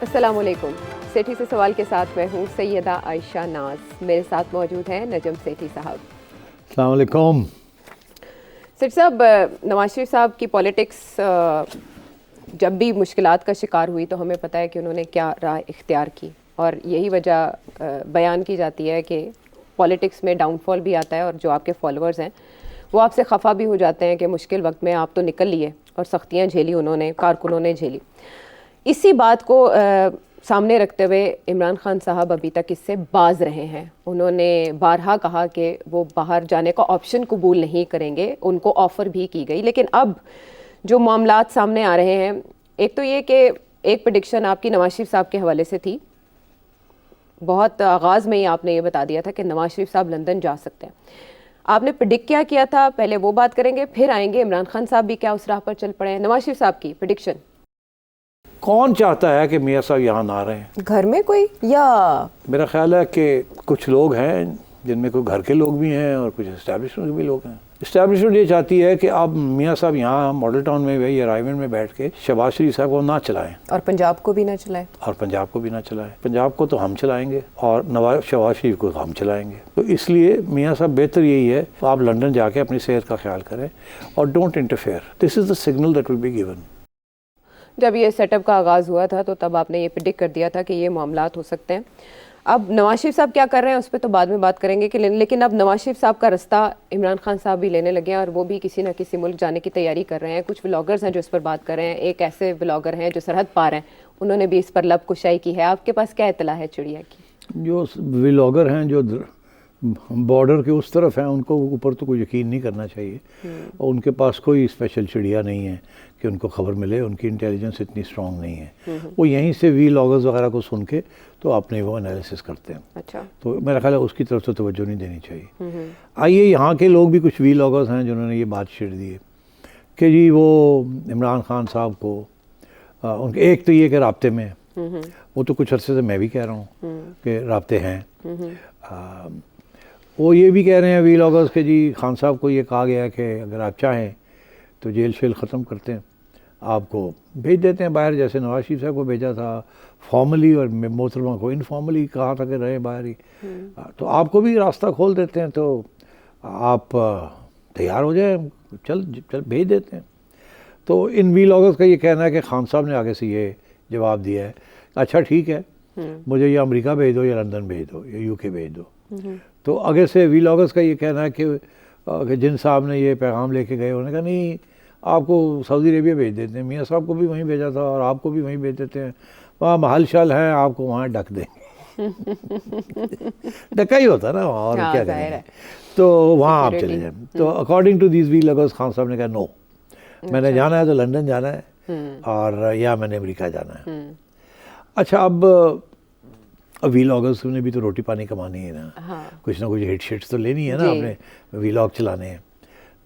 अस्सलामुअलैकुम। सेठी से सवाल के साथ मैं हूँ सैयदा आयशा नाज। मेरे साथ मौजूद हैं नजम सेठी साहब। अस्सलाम वालेकुम। सेठ साहब, नवाज शरीफ साहब की पॉलिटिक्स जब भी मुश्किलात का शिकार हुई तो हमें पता है कि उन्होंने क्या राह इख्तियार की, और यही वजह बयान की जाती है कि पॉलिटिक्स में डाउनफॉल भी आता है और जो आपके फॉलोअर्स हैं वो आपसे खफा भी हो जाते हैं कि मुश्किल वक्त में आप तो निकल लिए और सख्तियाँ झेली उन्होंने, कारकुनों ने झेली। इसी बात को सामने रखते हुए इमरान खान साहब अभी तक इससे बाज रहे हैं। उन्होंने बारहा कहा कि वो बाहर जाने का ऑप्शन कबूल नहीं करेंगे, उनको ऑफ़र भी की गई। लेकिन अब जो मामलात सामने आ रहे हैं, एक तो ये कि एक प्रेडिक्शन आपकी नवाज शरीफ साहब के हवाले से थी, बहुत आगाज़ में ही आपने ये बता दिया था कि नवाज शरीफ साहब लंदन जा सकते हैं। आपने प्रेडिक्ट क्या किया था, पहले वो बात करेंगे, फिर आएंगे इमरान खान साहब भी क्या उस राह पर चल पड़े हैं। नवाज शरीफ साहब की प्रेडिक्शन। कौन चाहता है कि मियाँ साहब यहाँ ना रहें? घर में कोई, या मेरा ख्याल है कि कुछ लोग हैं जिनमें कोई घर के लोग भी हैं और कुछ इस्टेब्लिशमेंट के भी लोग हैं। इस्टेब्लिशमेंट ये चाहती है कि आप मियाँ साहब यहाँ मॉडल टाउन में या रायवेंड में बैठ के शहबाज शरीफ साहब को ना चलाएं, और पंजाब को भी ना चलाएं, और पंजाब को भी ना चलाएं। पंजाब को तो हम चलाएंगे और शहबाज शरीफ को हम चलाएंगे। तो इसलिए मियाँ साहब बेहतर यही है आप लंदन जाके अपनी सेहत का ख्याल करें और don't interfere. This is the signal that will be given. जब ये सेटअप का आगाज़ हुआ था तो तब आपने ये प्रेडिक्ट कर दिया था कि ये मामलात हो सकते हैं। अब नवाज शरीफ साहब क्या कर रहे हैं उस पर तो बाद में बात करेंगे कि लेकिन अब नवाज शरीफ साहब का रास्ता इमरान खान साहब भी लेने लगे हैं और वो भी किसी न किसी मुल्क जाने की तैयारी कर रहे हैं। कुछ व्लॉगर्स हैं जो इस पर बात कर रहे हैं। एक ऐसे व्लॉगर हैं जो सरहद पार हैं, उन्होंने भी इस पर लब कुशाई की है। आपके पास क्या इतला है चिड़िया की? जो व्लॉगर हैं जो बॉर्डर के उस तरफ हैं उनको ऊपर तो कोई यकीन नहीं करना चाहिए, और उनके पास कोई स्पेशल चिड़िया नहीं है कि उनको खबर मिले। उनकी इंटेलिजेंस इतनी स्ट्रांग नहीं है। वो यहीं से व्लॉगर्स वगैरह को सुन के तो अपने वो एनालिसिस करते हैं। अच्छा, तो मेरा ख्याल है उसकी तरफ से तवज्जो नहीं देनी चाहिए। आइए, यहाँ के लोग भी कुछ व्लॉगर्स हैं जिन्होंने ये बात छेड़ दी है कि जी वो इमरान खान साहब को उनके एक तो ये कि राब्ते में, वो तो कुछ अरसे से मैं भी कह रहा हूँ कि राब्ते हैं। वो ये भी कह रहे हैं व्लॉगर्स के जी खान साहब को ये कहा गया है कि अगर आप चाहें तो जेल शेल ख़त्म करते हैं, आपको भेज देते हैं बाहर, जैसे नवाज शरीफ साहब को भेजा था फॉर्मली और मोहतरमा को इनफॉर्मली कहा था कि रहे बाहर ही। तो आपको भी रास्ता खोल देते हैं, तो आप तैयार हो जाए, चल भेज देते हैं। तो इन व्लॉगर्स का ये कहना है कि खान साहब ने आगे से ये जवाब दिया है, अच्छा ठीक है, मुझे या अमेरिका भेज दो या लंदन भेज दो या यूके भेज दो। तो आगे से व्लॉगर्स का ये कहना है कि जिन साहब ने ये पैगाम लेके गए उन्होंने कहा नहीं, आपको सऊदी अरेबिया भेज देते हैं, मियाँ साहब को भी वहीं भेजा था और आपको भी वहीं भेज देते हैं, वहाँ महल शल है, आपको वहाँ ढक देंगे। ढका ही होता ना, और क्या करेंगे, तो वहाँ आप चले जाए। तो according to these vloggers Khan साहब ने कहा नो, मैंने जाना है तो लंदन जाना है और या मैंने अमेरिका जाना है। अच्छा, अब व्लॉगर्स ने भी तो रोटी पानी कमानी है ना। हाँ। कुछ ना कुछ हिट शिट्स तो लेनी है ना, अपने व्लॉग चलाने हैं।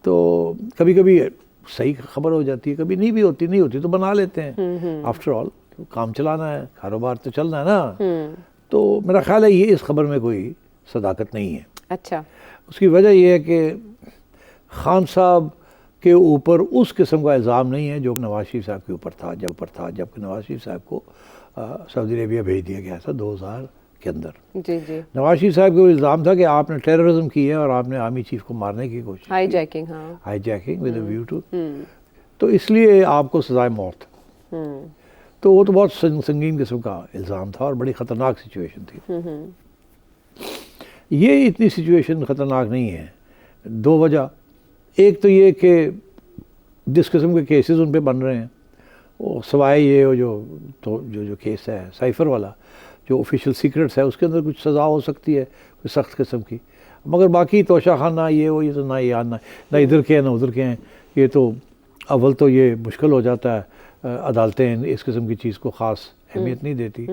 तो कभी कभी सही खबर हो जाती है, कभी नहीं भी होती, नहीं होती तो बना लेते हैं। आफ्टर ऑल काम चलाना है, कारोबार तो चलना है ना। तो मेरा ख्याल है ये इस खबर में कोई सदाकत नहीं है। अच्छा, उसकी वजह यह है कि खान साहब के ऊपर उस किस्म का इल्ज़ाम नहीं है जो नवाज शरीफ साहब के ऊपर था जबकि नवाज शरीफ साहब को सऊदी अरेबिया भेज दिया गया था 2000 के अंदर। जी। नवाज शरीफ साहब को इल्ज़ाम था कि आपने टेररिज्म की है और आपने आर्मी चीफ को मारने की कोशिश, hijacking with a view to, तो इसलिए आपको सजाए मौत। तो वो तो बहुत संगीन किस्म का इल्ज़ाम था और बड़ी ख़तरनाक सिचुएशन थी। ये इतनी सिचुएशन ख़तरनाक नहीं है, दो वजह। एक तो ये कि जिस किस्म के केसेस उन पर बन रहे हैं, वो सवाए ये जो केस है साइफ़र वाला, जो ऑफिशियल सीक्रेट्स है, उसके अंदर कुछ सज़ा हो सकती है कोई सख्त किस्म की, मगर बाकी तोशा खाना ये तो ना इधर के हैं ना उधर के हैं। ये तो अव्वल तो ये मुश्किल हो जाता है, अदालतें इस किस्म की चीज़ को ख़ास अहमियत नहीं देती।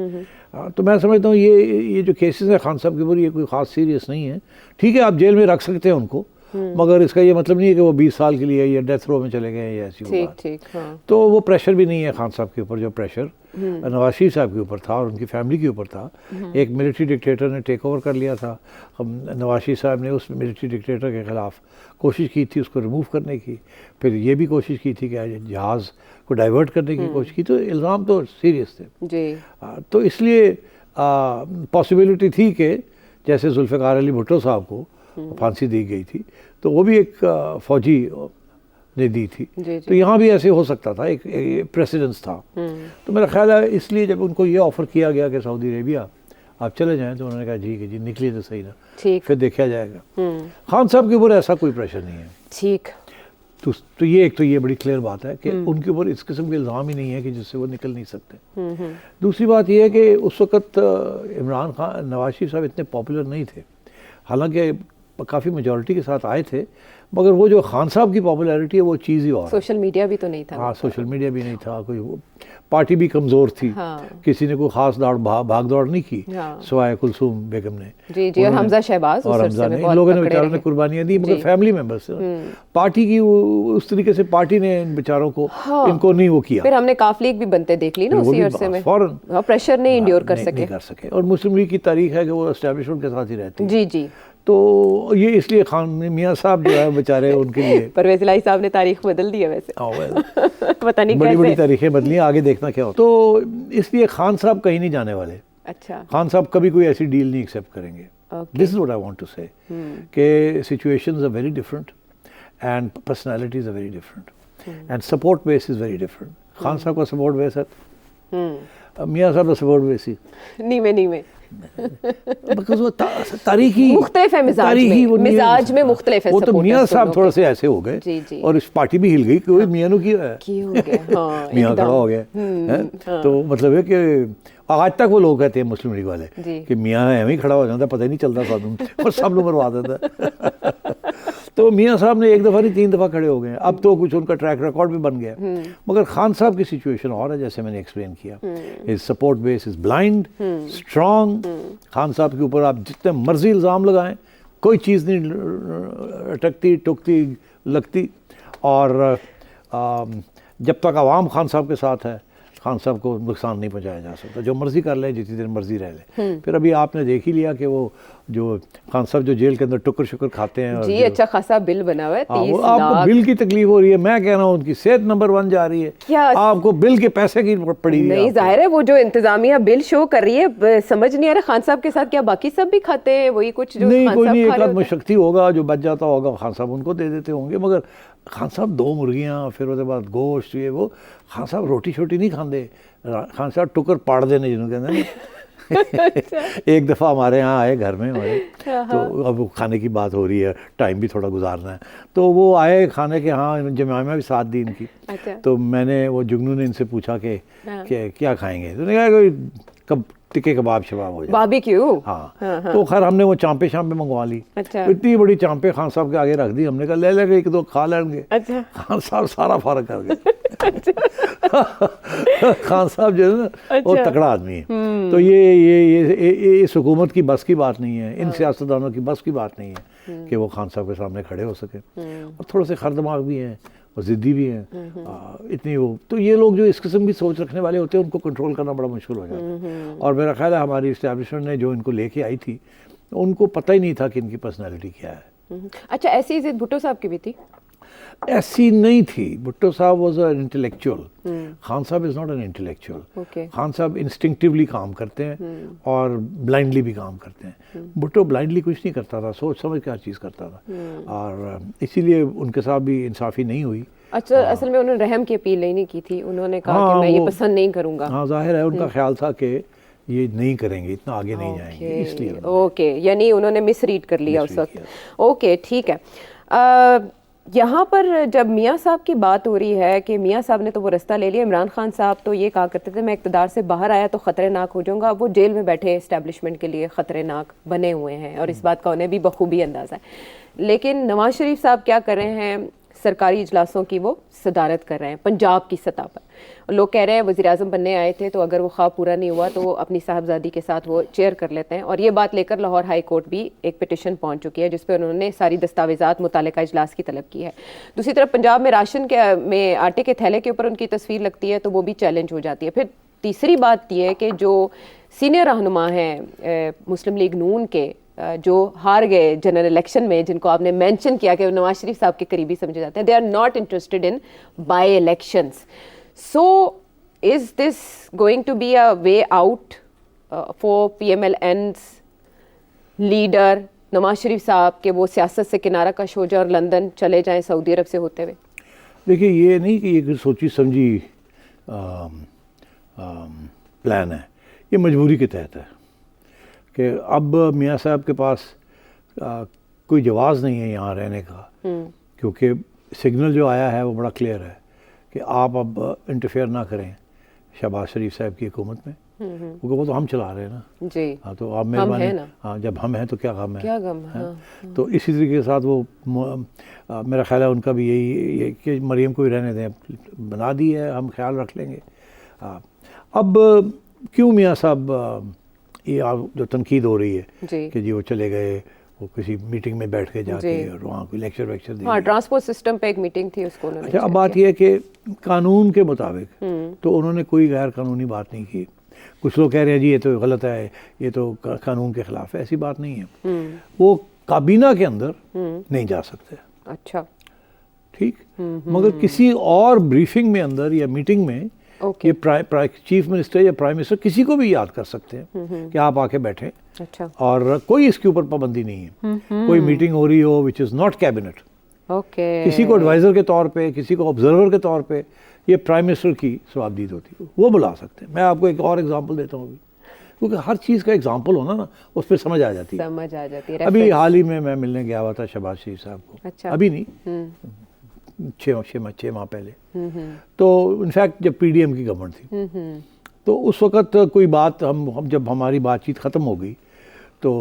तो मैं समझता हूँ ये जो केसेस हैं खान साहब के ऊपर, ये कोई ख़ास सीरियस नहीं है। ठीक है, आप जेल में रख सकते हैं उनको, मगर इसका ये मतलब नहीं है कि वो 20 साल के लिए या डेथ रो में चले गए या ऐसी ठीक बात। ठीक, हाँ। तो वो प्रेशर भी नहीं है खान साहब के ऊपर, जो प्रेशर नवाज शरीफ साहब के ऊपर था और उनकी फैमिली के ऊपर था। एक मिलिट्री डिक्टेटर ने टेक ओवर कर लिया था। नवाज शरीफ साहब ने उस मिलिट्री डिक्टेटर के ख़िलाफ़ कोशिश की थी उसको रिमूव करने की, फिर ये भी कोशिश की थी कि जहाज़ को डाइवर्ट करने की कोशिश की, तो इल्ज़ाम तो सीरियस थे जी। तो इसलिए पॉसिबिलिटी थी कि जैसे जुल्फ़िकार अली भुट्टो साहब को फांसी दी गई थी, तो वो भी एक फ़ौजी ने दी थी। जी, तो यहाँ भी ऐसे हो सकता था, एक प्रेसिडेंस था। तो मेरा ख्याल है इसलिए जब उनको ये ऑफ़र किया गया कि सऊदी अरेबिया आप चले जाएं, तो उन्होंने कहा ठीक है जी, निकलिए तो सही ना, ठीक, फिर देखा जाएगा। खान साहब के ऊपर ऐसा कोई प्रेशर नहीं है। ठीक। तो ये एक तो ये बड़ी क्लियर बात है कि उनके ऊपर इस किस्म के इल्ज़ाम ही नहीं है कि जिससे वो निकल नहीं सकते। दूसरी बात ये है कि उस वक़्त इमरान खान, नवाज शरीफ साहब इतने पॉपुलर नहीं थे, हालांकि काफ़ी मेजॉरिटी के साथ आए थे, मगर वो जो खान साहब की पॉपुलैरिटी है वो चीज़ ही और। सोशल मीडिया भी तो नहीं था। हाँ, सोशल मीडिया भी नहीं था, कोई पार्टी भी कमज़ोर थी। हाँ। किसी ने कोई ख़ास भाग दौड़ नहीं की, हाँ। सिवाय कुलसूम बेगम ने। जी जी, और हमजा शहबाज और हमजा ने, इन लोगों ने बेचारों ने कुर्बानियाँ दी, मगर फैमिली मेंबर्स पार्टी की उस तरीके से पार्टी ने इन बेचारों को, इनको नहीं वो किया। फिर हमने काफ लीग भी बनते देख ली ना उसी अरसे में, फौरन प्रेशर नहीं इंड्योर कर सके। और मुस्लिम लीग की तारीख है कि वो एस्टेब्लिशमेंट के साथ ही रहती है। जी जी। तो ये इसलिए खान मियाँ साहब जो है बेचारे उनके लिए परवेज़ इलाही साहब ने तारीख बदल दी है वैसे। पता नहीं बड़ी कैसे। बड़ी तारीखें बदली, आगे देखना क्या होता। तो इसलिए खान साहब कहीं नहीं जाने वाले। अच्छा। खान साहब कभी कोई ऐसी डील नहीं एक्सेप्ट करेंगे। This is what I want to say कि situations are very different and personalities are very different and support base is very different. Khan साहब का सपोर्ट बेस है, मियाँ साहब का सपोर्ट बेस ही नीमे बिकॉज़ वो तारीखी मुख्तलिफ है, मिजाज में मुख्तलिफ है। वो तो मियाँ साहब थोड़े से ऐसे हो गए और इस पार्टी भी हिल गई कि वो मियाँ की है, मियाँ खड़ा हो गया। तो मतलब है कि आज तक वो लोग कहते हैं मुस्लिम लीग वाले कि मियाँ एवं ही खड़ा हो जाता, पता ही नहीं चलता साधु और सब लोग मरवा देता। तो मियाँ साहब ने एक दफ़ा नहीं 3 दफ़ा खड़े हो गए, अब तो कुछ उनका ट्रैक रिकॉर्ड भी बन गया। मगर खान साहब की सिचुएशन और है, जैसे मैंने एक्सप्लेन किया। His support base is blind, strong. Khan साहब के ऊपर आप जितने मर्जी इल्ज़ाम लगाएं, कोई चीज़ नहीं अटकती टुकती लगती। और जब तक आवाम खान साहब के साथ है, खान साहब को नुकसान नहीं पहुंचाया जा सकता। जो मर्जी कर ले, जितनी देर मर्जी रह ले। फिर अभी आपने देख ही लिया कि वो जो खान साहब जो जेल के अंदर टुकर शुकर खाते हैं जी, अच्छा खासा बिल बना हुआ है, 30 लाख। आपको बिल की तकलीफ हो रही है, मैं कह रहा हूँ उनकी सेहत नंबर 1 जा रही है, क्या आपको बिल के पैसे की पड़ी नहीं। जाहिर है वो जो इंतजामिया बिल शो कर रही है, समझ नहीं आ रहा खान साहब के साथ क्या बाकी सब भी खाते हैं वही कुछ जो नहीं, खान कोई साहब नहीं, खा एक रहे आध होते हैं? शक्ति होगा जो बच जाता होगा, खान साहब उनको दे देते होंगे। मगर खान साहब 2 मुर्गियाँ, फिर उसके बाद गोश्त, ये वो। खान साहब रोटी शोटी नहीं खाते। खान साहब टुकर पाड़ देने जिन्होंने कहते हैं। एक दफ़ा हमारे यहाँ आए घर में हमारे, तो अब खाने की बात हो रही है, टाइम भी थोड़ा गुजारना है, तो वो आए खाने के, हाँ जमाइमा भी साथ दी इनकी। अच्छा। तो मैंने, वो जुगनू ने इनसे पूछा कि क्या खाएंगे, तो उन्होंने कहा कोई टिक्के कबाब शबाब हो जाए, बारबेक्यू। हाँ। तो खैर हमने वो चांपे मंगवा ली। अच्छा। तो इतनी बड़ी चांपे खान साहब के आगे रख दी, हमने कहा ले लेंगे 1-2 खा लेंगे। अच्छा। खान साहब सारा फारक कर गए। खान साहब जो है ना वो तगड़ा आदमी है। तो ये इस हुकूमत की बस की बात नहीं है, इन सियासतदानों की बस की बात नहीं है कि वो खान साहब के सामने खड़े हो सके। और थोड़े से खरदमाग भी हैं और ज़िद्दी भी हैं। इतनी वो, तो ये लोग जो इस किस्म की सोच रखने वाले होते हैं, उनको कंट्रोल करना बड़ा मुश्किल हो जाता है। और मेरा ख्याल है हमारी इस्टेब्लिशमेंट ने जो इनको लेके आई थी, उनको पता ही नहीं था कि इनकी पर्सनैलिटी क्या है। अच्छा, ऐसी इज्जत भुट्टो साहब की भी थी? ऐसी नहीं थी। भुट्टो साहब वाज एन इंटेलेक्चुअल, खान साहब is not an intellectual. Khan साहब इंस्टिंक्टिवली काम करते हैं और ब्लाइंडली भी काम करते हैं। भुट्टो ब्लाइंडली कुछ नहीं करता था, सोच समझ के हर चीज़ करता था, और इसीलिए उनके साथ भी इंसाफ़ी नहीं हुई। अच्छा, असल में उन्होंने रहम की अपील नहीं की थी, उन्होंने कहा कि मैं ये पसंद नहीं करूँगा। हाँ, जाहिर है उनका ख्याल था कि ये नहीं करेंगे, इतना आगे नहीं जाएंगे, इसलिए। ओके, यानी उन्होंने मिसरीड कर लिया उस वक्त। ओके, ठीक है। यहाँ पर जब मियाँ साहब की बात हो रही है कि मियाँ साहब ने तो वो रास्ता ले लिया, इमरान खान साहब तो ये कहा करते थे मैं इक़्तिदार से बाहर आया तो ख़तरनाक हो जाऊँगा। वो जेल में बैठे इस्टेब्लिशमेंट के लिए ख़तरनाक बने हुए हैं और इस बात का उन्हें भी बखूबी अंदाज़ा है। लेकिन नवाज शरीफ साहब क्या कर रहे हैं, सरकारी इजलासों की वो सदारत कर रहे हैं पंजाब की सतह पर। और लोग कह रहे हैं वज़ीर आज़म बनने आए थे तो अगर वो ख्वाब पूरा नहीं हुआ तो वो अपनी साहबजादी के साथ वो चेयर कर लेते हैं। और ये बात लेकर लाहौर हाई कोर्ट भी एक पिटिशन पहुंच चुकी है जिस पर उन्होंने सारी दस्तावेजात मुतालिका इजलास की तलब की है। दूसरी तरफ पंजाब में राशन के में आटे के थैले के ऊपर उनकी तस्वीर लगती है तो वो भी चैलेंज हो जाती है। फिर तीसरी बात यह है कि जो सीनियर रहनुमा हैं मुस्लिम लीग नून के जो हार गए जनरल इलेक्शन में, जिनको आपने मेंशन किया कि नवाज शरीफ साहब के करीबी समझे जाते हैं, they are not interested in by elections. So is this going to be a way out for PMLN's leader Nawaz Sharif साहब के वो सियासत से किनारा कश हो जाए और लंदन चले जाएं सऊदी अरब से होते हुए? देखिए, ये नहीं कि ये सोची समझी प्लान है, ये मजबूरी के तहत है कि अब मियाँ साहब के पास कोई जवाज़ नहीं है यहाँ रहने का, क्योंकि सिग्नल जो आया है वो बड़ा क्लियर है कि आप अब इंटरफेयर ना करें शहबाज शरीफ साहब की हुकूमत में, क्योंकि वो तो हम चला रहे हैं ना जी। हाँ, तो आप मेहरबानी, हाँ जब हम हैं तो क्या गम है, क्या गम है? हाँ। तो इसी तरीके के साथ वो मेरा ख्याल है उनका भी यही कि मरियम को ही रहने दें, बना दी है, हम ख्याल रख लेंगे। अब क्यों मियाँ साहब ये जो तनकीद हो रही है कि जी वो चले गए, वो किसी मीटिंग में बैठ के जाके और वहाँ कोई लेक्चर वेक्चर दे, हाँ ट्रांसपोर्ट सिस्टम पे एक मीटिंग थी उसको उन्होंने। अच्छा, अब बात यह है कि कानून के मुताबिक तो उन्होंने कोई गैर कानूनी बात नहीं की। कुछ लोग कह रहे हैं जी ये तो गलत है, ये तो कानून के खिलाफ है, ऐसी बात नहीं है। वो काबीना के अंदर नहीं जा सकते, अच्छा ठीक, मगर किसी और ब्रीफिंग में अंदर या मीटिंग में ये चीफ मिनिस्टर या प्राइम मिनिस्टर किसी को भी याद कर सकते हैं कि आप आके बैठे। अच्छा। और कोई इसके ऊपर पाबंदी नहीं है। कोई मीटिंग हो रही हो विच इज़ नॉट कैबिनेट, किसी को एडवाइज़र के तौर पे, किसी को ऑब्जर्वर के तौर पे, ये प्राइम मिनिस्टर की सवाबदीद होती है, वो बुला सकते हैं। मैं आपको एक और एग्जांपल देता हूँ, क्योंकि हर चीज़ का एग्जांपल होना ना उस पर समझ आ जाती है। अभी हाल ही में मैं मिलने गया हुआ था शहबाज शरीफ साहब को। अच्छा। अभी नहीं, 6 माह पहले। तो इनफैक्ट जब PDM की गवर्नमेंट थी, तो उस वक़्त कोई बात हम जब हमारी बातचीत ख़त्म हो गई तो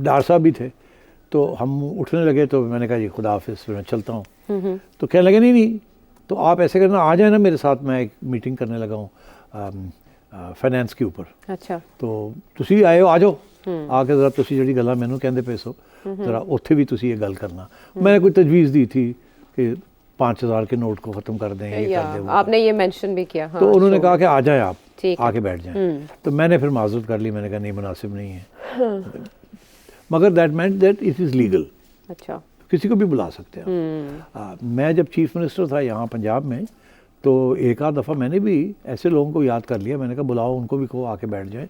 डार साहब भी थे, तो हम उठने लगे, तो मैंने कहा जी खुदा हाफिज़, मैं चलता हूँ। तो कहने लगे नहीं, तो आप ऐसे करना, आ जाए ना मेरे साथ, मैं एक मीटिंग करने लगा हूँ फाइनेंस के ऊपर। अच्छा। तो तुसी आए हो, आ जाओ, आके ज़रा तुसी जिहड़ी गल्लां मैनूं कहंदे पे सो ज़रा उत्थे भी तुसी ये गल करना। मैंने कोई तजवीज़ दी थी कि 5000 के नोट को ख़त्म कर दें, ये कर दें, आपने ये मेंशन भी किया। हाँ, तो उन्होंने कहा कि आ जाएं आप, आके बैठ जाएं। तो मैंने फिर माजूर कर ली, मैंने कहा नहीं, मुनासिब नहीं है। मगर that meant that it is legal. अच्छा। किसी को भी बुला सकते हैं। मैं जब चीफ मिनिस्टर था यहाँ पंजाब में, तो एक आध दफ़ा मैंने भी ऐसे लोगों को याद कर लिया, मैंने कहा बुलाओ, उनको भी कहो आके बैठ जाएं।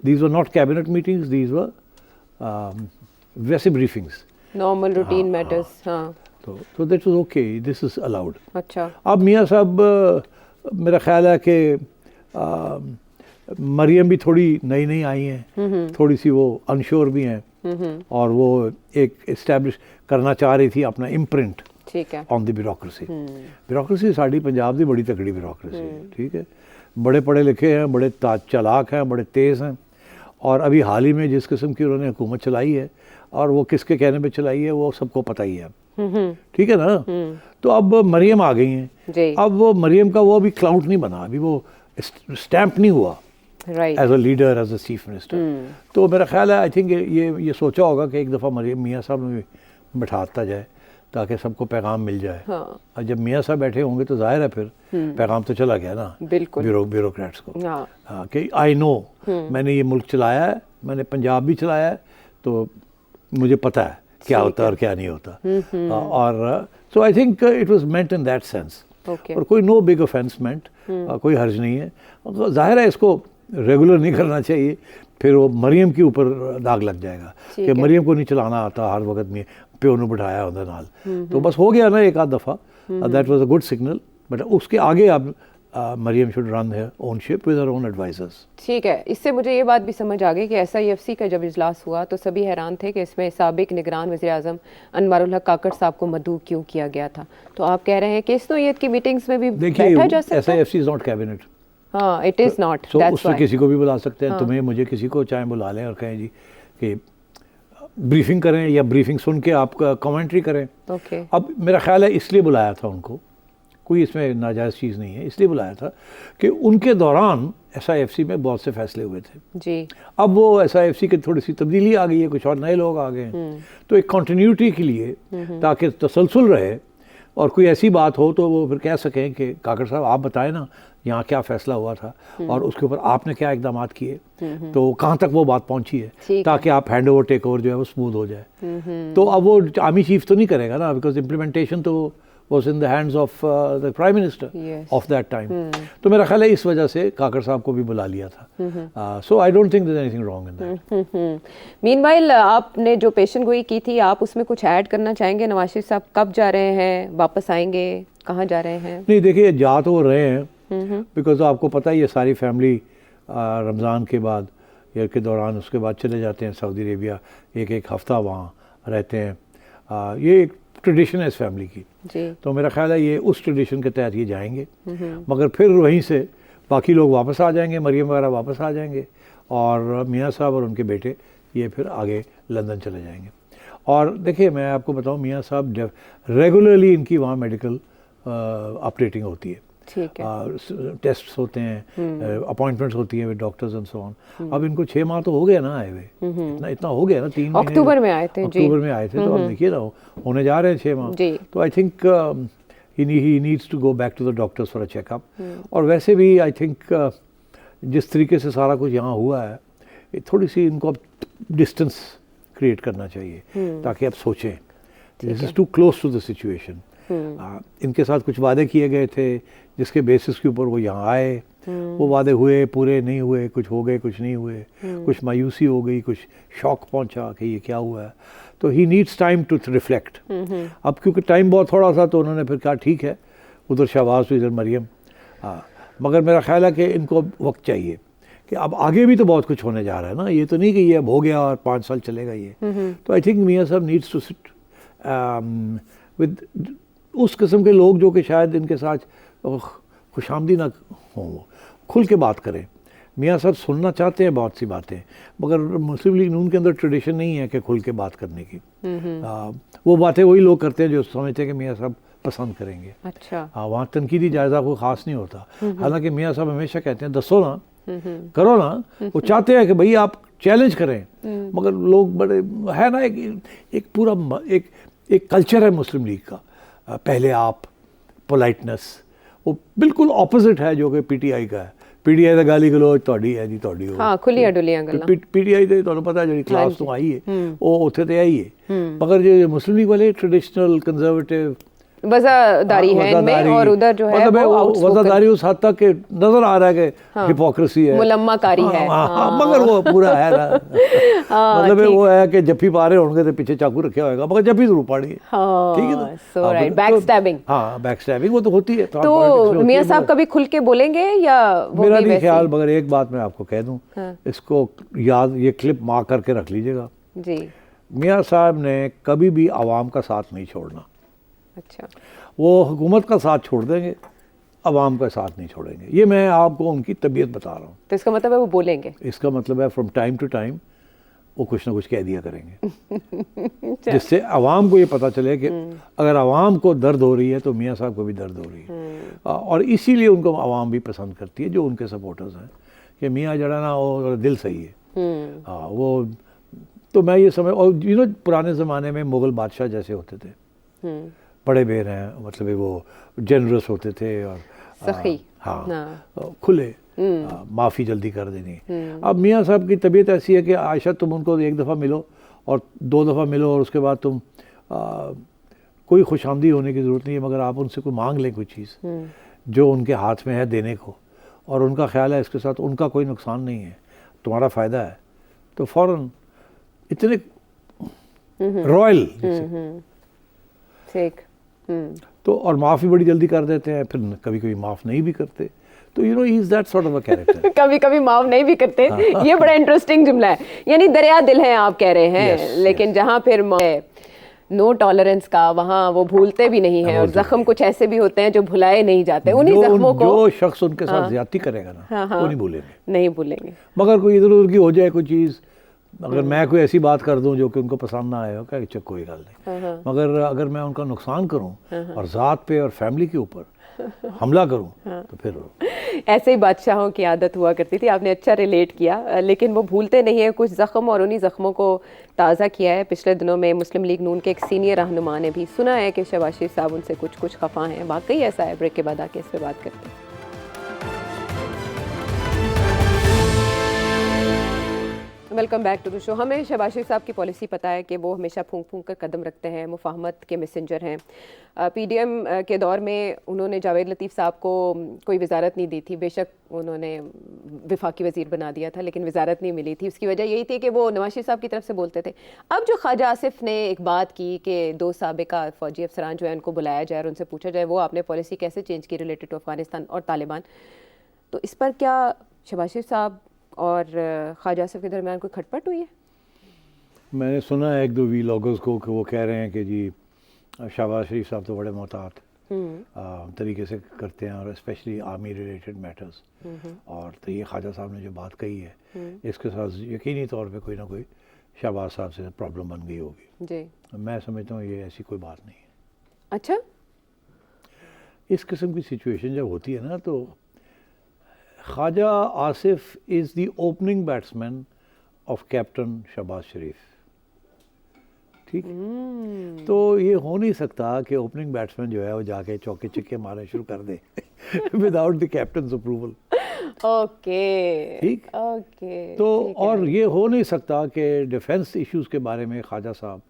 These were not cabinet meetings, these were वैसे ब्रीफिंग्स, नॉर्मल रूटीन मैटर्स। हाँ, तो that was okay, this is allowed. अच्छा। अब मियाँ साहब, मेरा ख्याल है कि मरियम भी थोड़ी नई नई आई हैं, थोड़ी सी वो अनश्योर भी हैं, और वो एक इस्टेब्लिश करना चाह रही थी अपना imprint on the bureaucracy. Bureaucracy sari Punjab की बड़ी तगड़ी ब्यूरोक्रेसी, ठीक है, बड़े पढ़े लिखे हैं, बड़े चालाक हैं, बड़े तेज़ हैं। और अभी हाल ही में जिस किस्म की उन्होंने हुकूमत चलाई है, और वो किसके कहने पे चलाई है वो सबको पता ही है, ठीक है ना। तो अब मरियम आ गई हैं, अब वो मरियम का वो अभी क्लाउड नहीं बना, अभी वो स्टैंप नहीं हुआ as a leader, as a chief minister. तो मेरा ख्याल है, आई थिंक ये सोचा होगा कि एक दफ़ा मरियम मियाँ साहब में बैठाता जाए ताकि सबको पैगाम मिल जाए। हाँ। और जब मियाँ साहब बैठे होंगे तो जाहिर है फिर पैगाम तो चला गया ना, बिल्कुल, ब्यूरोक्रेट्स को। हाँ, कि आई नो, मैंने ये मुल्क चलाया है, मैंने पंजाब भी चलाया है, तो मुझे पता है क्या होता है और क्या नहीं होता। और so I think it was meant in that sense, और कोई नो बिग ऑफेंस मेंट, कोई हर्ज नहीं है। जाहिर है इसको रेगुलर नहीं करना चाहिए, फिर वो मरियम के ऊपर दाग लग जाएगा कि मरियम को नहीं चलाना आता, हर वक्त में प्यो ने बिठाया होता नाल। तो बस हो गया ना एक आध दफ़ा, that was a good signal, but उसके आगे अब Maryam should run their own ship with her own advisers. ठीक है, इससे मुझे ये बात भी समझ आ गई कि SIFC का जब इजलास हुआ तो सभी हैरान थे कि इसमें साबिक निगरान वज़ीर आज़म अनवारुल हक काकड़ साहब को मदऊ क्यों किया गया था। तो आप कह रहे हैं कि इस नौयत की मीटिंग्स में भी बैठा जा सकता है। SIFC is not cabinet. हाँ, it is not, that's why. उससे किसी को भी बुला सकते हैं, तुम्हें मुझे किसी को चाहे बुला लें और कहें जी कि ब्रीफिंग करें या ब्रीफिंग सुन के आप कमेंट्री करें। ओके। अब मेरा ख्याल है इसलिए बुलाया था उनको, कोई इसमें नाजायज़ चीज़ नहीं है, इसलिए बुलाया था कि उनके दौरान SIFC में बहुत से फैसले हुए थे जी। अब वो SIFC की थोड़ी सी तब्दीली आ गई है, कुछ और नए लोग आ गए हैं, तो एक कंटिन्यूटी के लिए ताकि तसलसल रहे और कोई ऐसी बात हो तो वो फिर कह सकें कि काकड़ साहब आप बताएं ना यहाँ क्या फ़ैसला हुआ था और उसके ऊपर आपने क्या इकदाम किए, तो कहाँ तक वो बात पहुँची है, ताकि आप हैंड ओवर टेक ओवर जो है वो स्मूथ हो जाए। तो अब वो आर्मी चीफ तो नहीं करेगा ना, बिकॉज इम्प्लीमेंटेशन तो was in the hands of the Prime Minister of that time. तो मेरा ख्याल है इस वजह से काकड़ साहब को भी बुला लिया था। So I don't think there's anything wrong in that. Meanwhile, आपने जो पेशन गोई की थी, आप उसमें कुछ ऐड करना चाहेंगे? नवाज शरीफ साहब कब जा रहे हैं, वापस आएंगे, कहाँ जा रहे हैं? नहीं देखिए, जा तो रहे हैं बिकॉज आपको पता ही है सारी फैमिली रमज़ान के बाद या के दौरान उसके बाद चले जाते हैं सऊदी अरेबिया, एक हफ़्ता वहाँ रहते हैं। ये एक ट्रेडिशन है इस फैमिली की जी। तो मेरा ख्याल है ये उस ट्रेडिशन के तहत ये जाएंगे, मगर फिर वहीं से बाकी लोग वापस आ जाएंगे, मरियम वगैरह वापस आ जाएंगे और मियाँ साहब और उनके बेटे ये फिर आगे लंदन चले जाएंगे। और देखिए मैं आपको बताऊं, मियाँ साहब रेगुलरली इनकी वहाँ मेडिकल अपडेटिंग होती है, ठीक है, टेस्ट होते हैं, अपॉइंटमेंट्स होती हैं with doctors and so on. अब इनको 6 माह तो हो गया ना आए हुए, इतना हो गया ना, 3 महीने अक्टूबर में आए थे। अक्टूबर में आए थे, तो अब देखिए ना होने जा रहे हैं 6 माह। तो I think he needs to go back to the doctors for a checkup. और वैसे भी आई थिंक जिस तरीके से सारा कुछ यहाँ हुआ है, थोड़ी सी इनको अब डिस्टेंस क्रिएट करना चाहिए ताकि अब सोचें this is too close to the situation. इनके साथ कुछ वादे किए गए थे जिसके बेसिस के ऊपर वो यहाँ आए, वो वादे हुए, पूरे नहीं हुए, कुछ हो गए, कुछ नहीं हुए, कुछ मायूसी हो गई, कुछ शौक पहुंचा कि ये क्या हुआ है। तो he needs time to reflect. अब क्योंकि टाइम बहुत थोड़ा सा तो उन्होंने फिर कहा ठीक है, उधर शहबाज इधर मरियम। मगर मेरा ख्याल है कि इनको वक्त चाहिए कि अब आगे भी तो बहुत कुछ होने जा रहा है ना, ये तो नहीं कि ये अब हो गया और 5 साल चलेगा ये। तो आई थिंक मियाँ साहब नीड्स टू सिट विद उस किस्म के लोग जो कि शायद इनके साथ खुशामदी ना हों, खुल के बात करें। मियाँ साहब सुनना चाहते हैं बहुत सी बातें, मगर मुस्लिम लीग नून के अंदर ट्रेडिशन नहीं है कि खुल के बात करने की। वो बातें वही लोग करते हैं जो समझते हैं कि मियाँ साहब पसंद करेंगे। अच्छा। हाँ, वहाँ तनकीदी जायज़ा कोई ख़ास नहीं होता। हालांकि मियाँ साहब हमेशा कहते हैं दसो ना, करो ना। वो चाहते हैं कि भाई आप चैलेंज करें, मगर लोग बड़े है ना, एक पूरा एक कल्चर है मुस्लिम लीग का, पहले आप पोलाइटनेस, वो बिल्कुल ऑपोजिट है जो कि PTI का है। PTI का गाली गलोच ਤੁਹਾਡੀ ਹੈ ਜੀ, ਤੁਹਾਡੀ ਹੋ। हाँ, खुलियां डुलियां गल्लां। PTI ਦੇ ਤੁਹਾਨੂੰ ਪਤਾ ਜਿਹੜੀ ਕਲਾਸ ਤੋਂ ਆਈ ਹੈ ਉਹ ਉੱਥੇ ਤੇ ਆਈ ਹੈ, मगर जो मुस्लिम लीग वाले ट्रेडिशनल कंजर्वेटिव वज़ादारी है इनमें, और उधर जो है मतलब वो वज़ादारी उस हद तक के नजर आ रहा है कि हिपोक्रेसी है, मुलम्माकारी है। मगर वो पूरा है ना। मतलब वो है कि जफ्फी पा रहे होंगे तो पीछे चाकू रखे होगा, मगर जफ्फी जरूर पाड़ी है, ठीक है ना। सो राइट, बैक स्टैबिंग। हाँ, बैक स्टैबिंग वो तो होती है। तो मियाँ साहब कभी खुल के बोलेंगे या मेरा नहीं ख्याल, मगर एक बात मैं आपको कह दूं, इसको याद, ये क्लिप मार्क करके रख लीजिएगा जी। मियाँ साहब ने कभी भी आवाम का साथ नहीं छोड़ना। अच्छा। वो हुकूमत का साथ छोड़ देंगे, अवाम का साथ नहीं छोड़ेंगे। ये मैं आपको उनकी तबीयत बता रहा हूँ। तो इसका मतलब है वो बोलेंगे? इसका मतलब है फ्रॉम टाइम टू टाइम वो कुछ ना कुछ कह दिया करेंगे जिससे अवाम को ये पता चले कि अगर अवाम को दर्द हो रही है तो मियाँ साहब को भी दर्द हो रही है। और इसीलिए उनको अवाम भी पसंद करती है जो उनके सपोर्टर्स हैं कि मियाँ जड़ा ना वो दिल सही है। हाँ, वो तो मैं ये समझ, और पुराने ज़माने में मुग़ल बादशाह जैसे होते थे, बड़े बेर हैं, मतलब वो जनरस होते थे और सखी, हाँ, खुले, माफ़ी जल्दी कर देनी। अब मियाँ साहब की तबीयत ऐसी है कि आयशा तुम उनको 1 दफ़ा मिलो और 2 दफ़ा मिलो और उसके बाद तुम कोई खुशामदी होने की ज़रूरत नहीं है, मगर आप उनसे कोई मांग लें कोई चीज़ जो उनके हाथ में है देने को, और उनका ख्याल है इसके साथ उनका कोई नुकसान नहीं है, तुम्हारा फ़ायदा है, तो फ़ौरन इतने रॉयल तो और माफ़ भी बड़ी जल्दी कर देते हैं, फिर कभी कभी माफ़ नहीं भी करते। तो he is that sort of a character. कभी कभी माफ़ नहीं भी करते। ये बड़ा इंटरेस्टिंग जुमला है, यानी दरिया दिल है आप कह रहे हैं। लेकिन जहाँ फिर नो टॉलरेंस का, वहाँ वो भूलते भी नहीं है, और जख्म कुछ ऐसे भी होते हैं जो भुलाए नहीं जाते। उन्हीं जख्मों को जो शख्स उनके साथ ज्यादती करेगा ना, वो नहीं भूलेंगे, नहीं भूलेंगे। मगर कोई इधर उधर की हो जाए कोई चीज़, अगर मैं कोई ऐसी बात कर दूं जो कि उनको पसंद ना आए, क्या अच्छा कोई गल नहीं, मगर अगर मैं उनका नुकसान करूं और ज़ात पे और फैमिली के ऊपर हमला करूं तो फिर ऐसे ही बादशाहों की आदत हुआ करती थी। आपने अच्छा रिलेट किया, लेकिन वो भूलते नहीं है कुछ ज़ख्म, और उन्हीं ज़ख्मों को ताज़ा किया है। पिछले दिनों में मुस्लिम लीग नून के एक सीनियर रहनुमा ने भी सुना है कि शहबाज शरीफ साहब उनसे कुछ खफा हैं। वाकई ऐसा है? ब्रेक के बाद आके इस पर बात करते हैं। Welcome back to the show. हमें शहबाज शरीफ साहब की पॉलिसी पता है कि वो हमेशा फूंक फूंक कर कदम रखते हैं, मुफाहमत के मैसेंजर हैं। पीडीएम के दौर में उन्होंने जावेद लतीफ़ साहब को कोई वजारत नहीं दी थी, बेशक उन्होंने वफाकी वज़ीर बना दिया था, लेकिन वजारत नहीं मिली थी। उसकी वजह यही थी कि वो नवाज शरीफ साहब की तरफ से बोलते थे। अब जो ख्वाजा आसिफ ने एक बात की कि 2 साबिका फ़ौजी अफसरान जो है उनको बुलाया जाए और उनसे पूछा जाए वो आपने पॉलिसी कैसे चेंज की रिलेटेड टू अफ़गानिस्तान और तालिबान, तो इस पर क्या शहबाज शरीफ साहब और ख्वाजा आसिफ के दरमियान कोई खटपट हुई है? मैंने सुना है 1-2 वीलॉगर्स को कि वो कह रहे हैं कि जी शहबाज शरीफ साहब तो बड़े मोहतात तरीके से करते हैं, और स्पेशली आर्मी रिलेटेड मैटर्स, और तो ये ख्वाजा साहब ने जो बात कही है इसके साथ यकीनी तौर पे कोई ना कोई शहबाज साहब से प्रॉब्लम बन गई होगी जी। मैं समझता हूँ ये ऐसी कोई बात नहीं है। अच्छा, इस किस्म की सिचुएशन जब होती है ना, तो Khawaja Asif is the opening batsman of captain Shahbaz Sharif, ठीक। तो ये हो नहीं सकता कि ओपनिंग बैट्समैन जो है वो जाके चौके छिक्के मारने शुरू कर दे without the captain approval. Okay, ठीक, ओके। तो और ये हो नहीं सकता कि डिफेंस इश्यूज के बारे में ख्वाजा साहब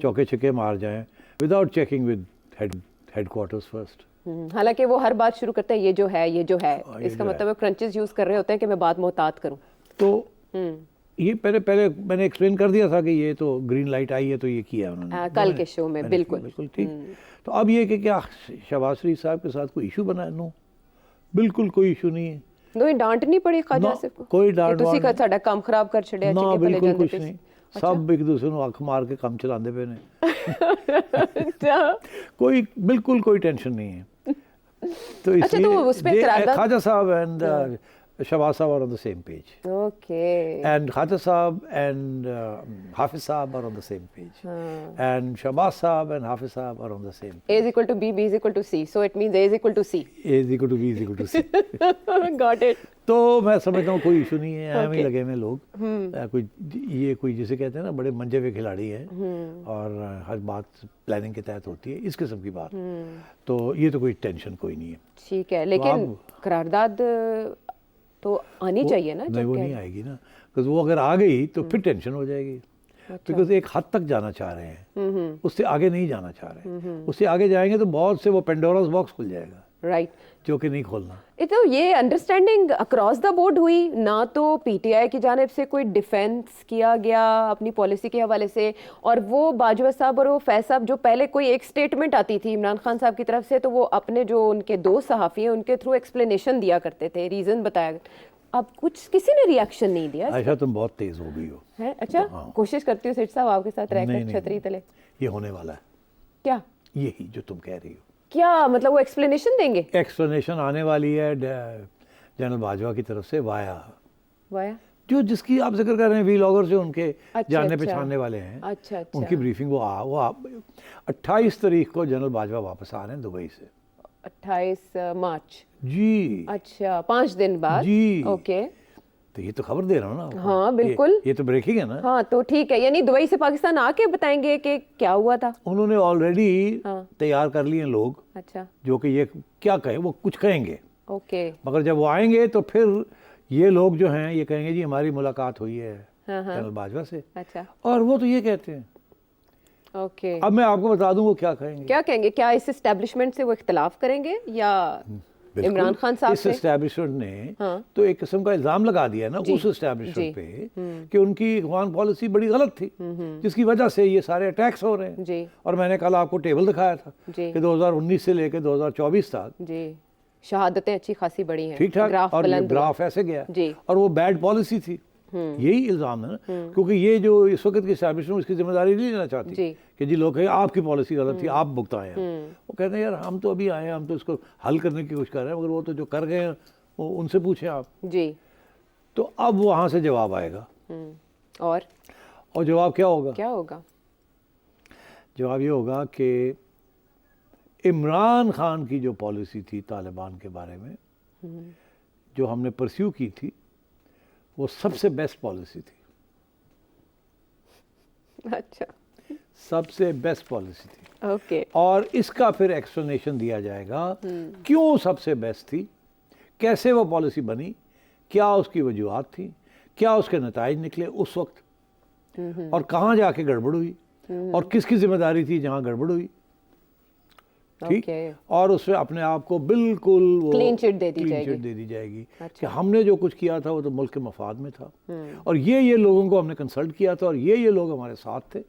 चौके छिक्के मार जाएं without checking with headquarters first. हालांकि वो हर बात शुरू करते हैं ये जो है, ये जो है, इसका मतलब वो क्रंचेस यूज कर रहे होते हैं कि मैं बात मोहतात करूं। तो ये पहले मैंने एक्सप्लेन कर दिया था कि ये तो ग्रीन लाइट आई है तो ये किया उन्होंने कल के शो में। बिल्कुल बिल्कुल ठीक। तो अब ये कि क्या शहबाज शरीफ साहब के साथ कोई इशू बना है? नो, बिल्कुल कोई इशू नहीं है। नो, डांट नहीं पड़ी ख्वाजा आसिफ को? कोई डांट ਤੁਸੀਂ का साडा काम खराब कर छड़िया ना, चिके पले बिल्कुल ਜਾਂਦੇ कुछ नहीं। सब एक दूसरे को अख मार के काम चलाते पे ने कोई बिल्कुल कोई टेंशन नहीं है। तो अच्छा, तो उस पे करारदाद ख्वाजा साहब एंड शहबाज साहब are on the same page. Okay. And Khaja Saab and Hafiz Saab are on the same page. And Shahbaz Saab and Hafiz Saab are on the same page. A is equal to B, B is equal to C. So it means A is equal to C. A is equal to B is equal to C. Got it. तो मैं समझता हूँ कोई issue नहीं है, हमें लगे में लोग कोई जिसे कहते हैं ना बड़े मंजे हुए खिलाड़ी हैं और हर बात प्लानिंग के तहत होती है, इस किस्म की बात। तो ये तो कोई टेंशन कोई नहीं है। ठीक है, लेकिन करारदाद तो आनी चाहिए ना? नहीं, वो नहीं आएगी ना, बिकॉज वो अगर आ गई तो फिर टेंशन हो जाएगी। बिकॉज एक हद तक जाना चाह रहे हैं, उससे आगे नहीं जाना चाह रहे। उससे आगे जाएंगे तो बहुत से वो पेंडोरास बॉक्स खुल जाएगा, राइट, जो कि नहीं खोलना। तो ये अंडरस्टैंडिंग अक्रॉस द बोर्ड हुई ना, तो पीटीआई की जानिब से कोई डिफेंस किया गया अपनी पॉलिसी के हवाले से, और वो बाजवा साहब और वो फैज साहब जो पहले कोई एक स्टेटमेंट आती थी इमरान खान साहब की तरफ से, तो वो अपने जो उनके 2 सहाफ़ी हैं उनके थ्रू एक्सप्लेनेशन दिया करते थे, रीज़न बताया। अब कुछ किसी ने रिएक्शन नहीं दिया। आयशा, तुम बहुत तेज हो गई हो। है? अच्छा, हाँ। कोशिश करती हूँ सेठ साहब आपके साथ रहकर छतरी तले। ये होने वाला है। क्या? यही जो तुम कह रही हो। क्या मतलब वो एक्सप्लेनेशन देंगे? एक्सप्लेनेशन आने वाली है जनरल बाजवा की तरफ से वाया जो जिसकी आप जिक्र कर रहे हैं, वीलॉगर से उनके जानने पहचानने वाले हैं। अच्छा। उनकी ब्रीफिंग वो 28 तारीख को जनरल बाजवा वापस आ रहे हैं दुबई से। 28 मार्च जी। अच्छा, 5 दिन बाद जी। ओके, तो ये तो खबर दे रहा हूँ ना। हाँ बिल्कुल, ये तो ब्रेकिंग है ना। हाँ, तो ठीक है, यानी दुबई से पाकिस्तान आके बताएंगे कि क्या हुआ था। उन्होंने ऑलरेडी तैयार कर लिए लोग। अच्छा, जो कि ये क्या कहे, वो कुछ कहेंगे। ओके, मगर जब वो आएंगे तो फिर ये लोग जो हैं ये कहेंगे जी हमारी मुलाकात हुई है जनरल बाजवा से। अच्छा, और वो तो ये कहते हैं। ओके, अब मैं आपको बता दूं वो क्या कहेंगे। क्या इस एस्टेब्लिशमेंट से वो इख्तिलाफ करेंगे या इमरान खान साहब इस एस्टेब्लिशमेंट ने तो एक किस्म का इल्जाम लगा दिया ना उस एस्टेब्लिशमेंट पे कि उनकी अफगान पॉलिसी बड़ी गलत थी, जिसकी वजह से ये सारे अटैक्स हो रहे हैं जी। और मैंने कल आपको टेबल दिखाया था कि 2019 से लेकर 2024 तक जी शहादतें अच्छी खासी बढ़ी हैं, ठीक ठाक, और ग्राफ ऐसे गया जी। और वो बैड पॉलिसी थी, यही इल्जाम है ना। क्योंकि ये जो इस वक्त की एस्टेब्लिशमेंट इसकी जिम्मेदारी नहीं लेना चाहती कि जी लोग कहें आपकी पॉलिसी गलत थी, आप भुगताएं। वो कहते हैं यार हम तो अभी आए हैं, हम तो इसको हल करने की कोशिश कर रहे हैं, मगर वो तो जो कर गए हैं वो उनसे पूछें आप जी। तो अब वहाँ से जवाब आएगा और जवाब क्या होगा? क्या होगा? जवाब ये होगा कि इमरान खान की जो पॉलिसी थी तालिबान के बारे में, जो हमने परस्यू की थी, वो सबसे बेस्ट पॉलिसी थी। अच्छा, सबसे बेस्ट पॉलिसी थी। ओके। और इसका फिर एक्सप्लेनेशन दिया जाएगा क्यों सबसे बेस्ट थी, कैसे वो पॉलिसी बनी, क्या उसकी वजूहत थी, क्या उसके नताइज निकले उस वक्त, और कहाँ जाके गड़बड़ हुई, और किसकी जिम्मेदारी थी जहाँ गड़बड़ हुई। ठीक। और उसमें अपने आप को बिल्कुल वो क्लीन चिट दे दी क्लीन जाएगी। चिट दे दी जाएगी। अच्छा। कि हमने जो कुछ किया था वो तो मुल्क के मफाद में था, और ये लोगों को हमने कंसल्ट किया था, और ये लोग हमारे साथ थे।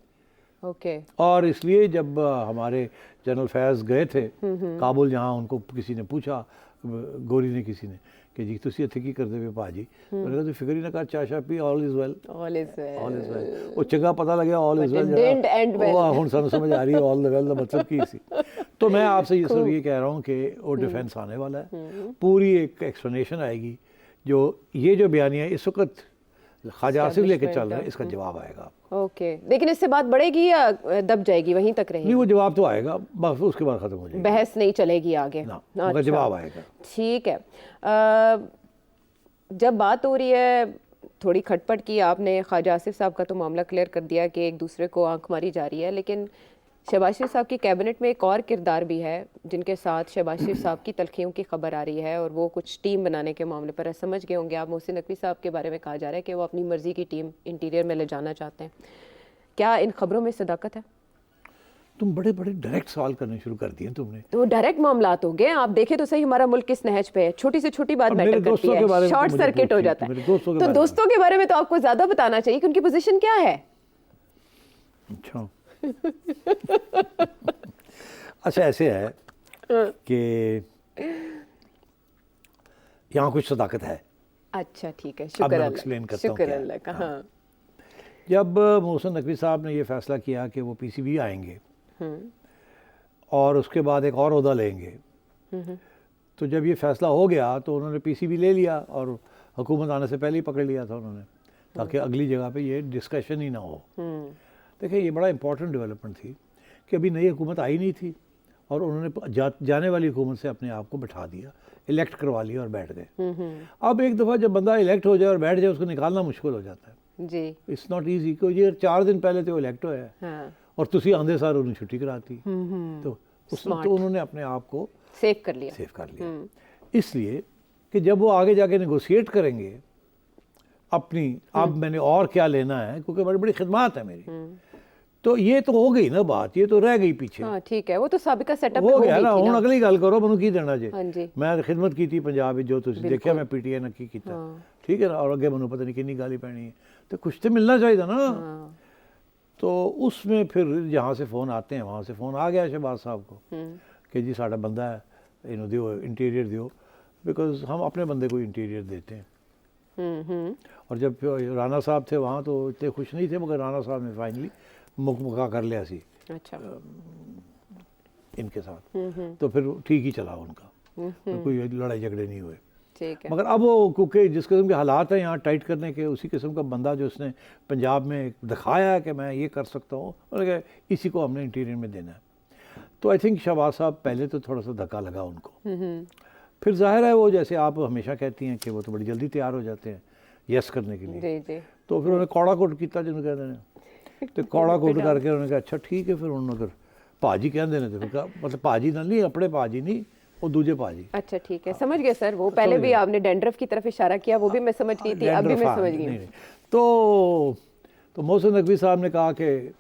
ओके। और इसलिए जब हमारे जनरल फैज़ गए थे काबुल, जहाँ उनको किसी ने पूछा, गोरी ने किसी ने, कि जी तुसी इत्थे की करदे पे भाजी, मैंने कहा तू फिक्र ही ना कर, चाशा पी, all is well, all is all is well. वो चंगा पता लगे all is well, didn't end well। हुण सानू समझ आ रही है ऑल द वेल का मतलब की सी। तो मैं आपसे ये सिर्फ ये कह रहा हूँ कि वो डिफेंस आने वाला है, पूरी एक एक्सप्लेनेशन आएगी, जो ये जो बयानियाँ इस वक्त ख्वाजा आसिफ लेके चल रहे हैं, इसका जवाब आएगा। ओके, लेकिन इससे बात बढ़ेगी या दब जाएगी, वहीं तक रहेगी? नहीं, वो जवाब तो आएगा, बस उसके बाद ख़त्म हो जाएगा, बहस नहीं चलेगी आगे ना, मगर जवाब आएगा। ठीक है। जब बात हो रही है, थोड़ी खटपट की आपने, ख्वाजा आसिफ साहब का तो मामला क्लियर कर दिया कि एक दूसरे को आंख मारी जा रही है, लेकिन शहबाज शरीफ साहब की कैबिनेट में एक और किरदार भी है जिनके साथ शहबाज शरीफ साहब की तलखियों की खबर आ रही है, और वो कुछ टीम बनाने के मामले पर है। समझ गए होंगे आप, मोहसिन नकवी साहब के बारे में कहा जा रहा है कि वो अपनी मर्जी की टीम इंटीरियर में ले जाना चाहते हैं। क्या इन खबरों में सदाकत है? तुम बड़े बड़े डायरेक्ट सवाल करने शुरू कर दिए तुमने। तो डायरेक्ट मामलात हो गए। आप देखें तो सही, हमारा मुल्क किस नहज पे है, छोटी से छोटी बात मैटर करती है, शॉर्ट सर्किट हो जाता है। तो दोस्तों के बारे में तो आपको ज्यादा बताना चाहिए कि उनकी पोजीशन क्या है। अच्छा अच्छा, ऐसे है कि यहाँ कुछ सदाकत है। अच्छा ठीक है, अब शुक्र मैं अल्लाह, एक्सप्लेन करता हूँ शुक्र क्या है। अल्लाह का। हाँ। जब मोहसिन नकवी साहब ने ये फैसला किया कि वो पीसीबी आएंगे और उसके बाद एक और ओहदा लेंगे, तो जब ये फैसला हो गया तो उन्होंने पीसीबी ले लिया, और हुकूमत आने से पहले ही पकड़ लिया था उन्होंने, ताकि अगली जगह पे ये डिस्कशन ही ना हो। देखिए, ये बड़ा इंपॉर्टेंट डेवलपमेंट थी कि अभी नई हुकूमत आई नहीं थी, और उन्होंने जाने वाली हुकूमत से अपने आप को बिठा दिया, इलेक्ट करवा लिया और बैठ गए। अब एक दफ़ा जब बंदा इलेक्ट हो जाए और बैठ जाए, उसको निकालना मुश्किल हो जाता है जी। It's not easy. क्योंकि ये 4 दिन पहले तो इलेक्ट होया हाँ। और तुसी आंदे सार उन्हें छुट्टी कराती, तो उन्होंने अपने आप को सेव कर लिया। सेव कर लिया। इसलिए कि जब वो आगे जाके नेगोशिएट करेंगे अपनी, अब मैंने और क्या लेना है, क्योंकि बड़ी बड़ी खिदमत है मेरी, तो ये तो हो गई ना बात, ये तो रह गई पीछे। हाँ ठीक है, वो तो साबिका सेटअप हो गया ना। हुण अगली गल करो, मैनू की देना जे। हाँ जी। मैं खिदमत की थी पंजाब जो तुसी देखिया, मैं पीटीआई ने की कीता, ठीक है ना, और अगे मैनू पता नहीं कितनी गाली पैनी है, तो कुछ तो मिलना चाहिए ना। तो उसमें फिर जहाँ से फ़ोन आते हैं, वहाँ से फ़ोन आ गया शहबाज साहब को कि जी साडा बंदा है, इन्हों दियो इंटीरियर दियो, बिकॉज हम अपने बंदे को इंटीरियर देते हैं। और जब राना साहब थे वहाँ तो इतने खुश नहीं थे, मगर राना साहब ने फाइनली मुका कर लिया सी अच्छा इनके साथ, तो फिर ठीक ही चला उनका, तो कोई लड़ाई झगड़े नहीं हुए। ठीक है। मगर अब वो क्योंकि जिस किस्म के हालात हैं यहाँ टाइट करने के, उसी किस्म का बंदा जो उसने पंजाब में दिखाया है कि मैं ये कर सकता हूँ, और इसी को हमने इंटीरियर में देना है। तो आई थिंक शहबाज साहब पहले तो थोड़ा सा धक्का लगा उनको, फिर जाहिर है वो, जैसे आप हमेशा कहती हैं कि वो तो बड़ी जल्दी तैयार हो जाते हैं यस करने के लिए। जी जी। तो फिर उन्हें कौड़ा कोट किया जिन्होंने कहते हैं, तो कौड़ा कोट करके उन्होंने कहा अच्छा ठीक है, फिर उन्होंने अगर भाजी कहते हैं तो फिर कहा, मतलब भाजी ना नहीं, अपने भाजी नहीं, वो दूजे भाजी। अच्छा ठीक है, समझ गए सर। वो पहले भी आपने डैंड्रफ की तरफ इशारा किया, वो भी मैं समझ गई थी, अब भी मैं समझ गई। तो मोहसिन नकवी साहब ने कहा कि,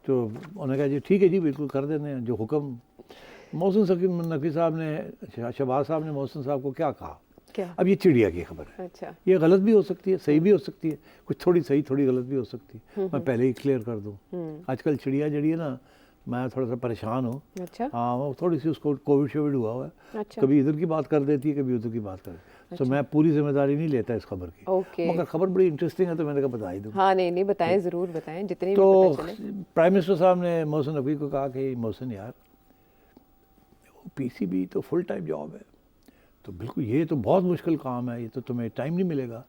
तो उन्होंने कहा जी ठीक है जी, बिल्कुल कर देते हैं जो हुक्म। मोहसिन नकवी साहब ने, शहबाज साहब ने मोहसिन साहब को क्या कहा, क्या? अब ये चिड़िया की खबर है, अच्छा। ये गलत भी हो सकती है, सही भी हो सकती है, कुछ थोड़ी सही थोड़ी गलत भी हो सकती है, मैं पहले ही क्लियर कर दूँ। आजकल चिड़िया जड़ी है ना, मैं थोड़ा सा परेशान हूँ। अच्छा। हाँ, वो थोड़ी सी उसको कोविड हुआ हुआ है। अच्छा। कभी इधर की बात कर देती है, कभी उधर की बात कर देती है। तो मैं पूरी जिम्मेदारी नहीं लेता इस खबर की। ओके। मगर खबर बड़ी इंटरेस्टिंग है, तो मैंने कहा बता ही दूँ। हाँ नहीं बताएं, ज़रूर बताएं जितनी तो भी पता चले। प्राइम मिनिस्टर साहब ने मोहसिन नकवी को कहा कि मोहसिन यार, पीसीबी तो फुल टाइम जॉब है, तो बिल्कुल ये तो बहुत मुश्किल काम है, ये तो तुम्हें टाइम नहीं मिलेगा,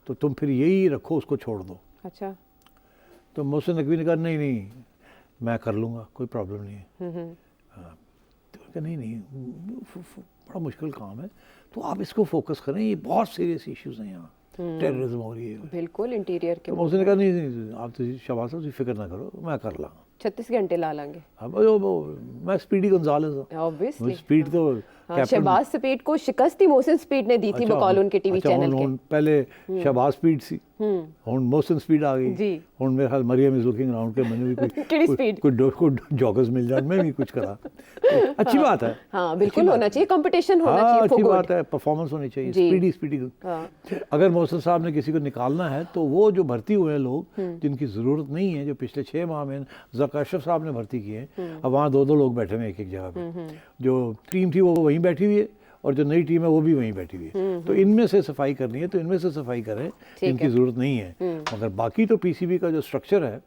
तो तुम फिर यही रखो, उसको छोड़ दो। अच्छा। तो मोहसिन नकवी ने कहा नहीं नहीं मैं कर लूँगा, कोई प्रॉब्लम नहीं है। हाँ, तो उन्होंने कहा नहीं नहीं बड़ा मुश्किल काम है, तो आप इसको फोकस करें, ये बहुत सीरियस इश्यूज़ हैं यहाँ, टेररिज्म हो रही है। बिल्कुल इंटीरियर के। तो मोहसिन ने कहा नहीं नहीं आप तो शहबाज साहब फिक्र ना करो, मैं कर लाऊंगा, 36 घंटे ला लांगे। अब वो मैं स्पीडी गोंजालेस हूँ, ऑब्वियसली स्पीड तो हाँ, शहबाज स्पीड को शिकस्त ही मोहसिन स्पीड ने दी थी बकौल उनके टीवी चैनल के। पहले शहबाज स्पीड सी, ਹੁਣ मोहसिन स्पीड आ गई जी। ਹੁਣ मेरे ख्याल मरियम इज लुकिंग अराउंड के मैंने भी कोई जॉगर्स मिल जाए, मैं भी कुछ करा, तो अच्छी बात है। हाँ बिल्कुल होना चाहिए, कंपटीशन होना चाहिए, अच्छी बात है, परफॉर्मेंस होनी चाहिए, स्पीडी। अगर मोहसिन साहब ने किसी को निकालना है तो वो जो भर्ती हुए हैं लोग जिनकी ज़रूरत नहीं है, जो पिछले 6 माह में ज़का अशरफ साहब ने भर्ती किए हैं, अब वहाँ 2-2 लोग बैठे हुए हैं एक जगह पे, जो टीम थी वो वहीं बैठी हुई है और जो नई टीम है वो भी वहीं बैठी हुई है, तो इनमें से सफाई करनी है तो इनमें से सफाई करें जिनकी ज़रूरत नहीं है, मगर बाकी तो पीसीबी का जो स्ट्रक्चर है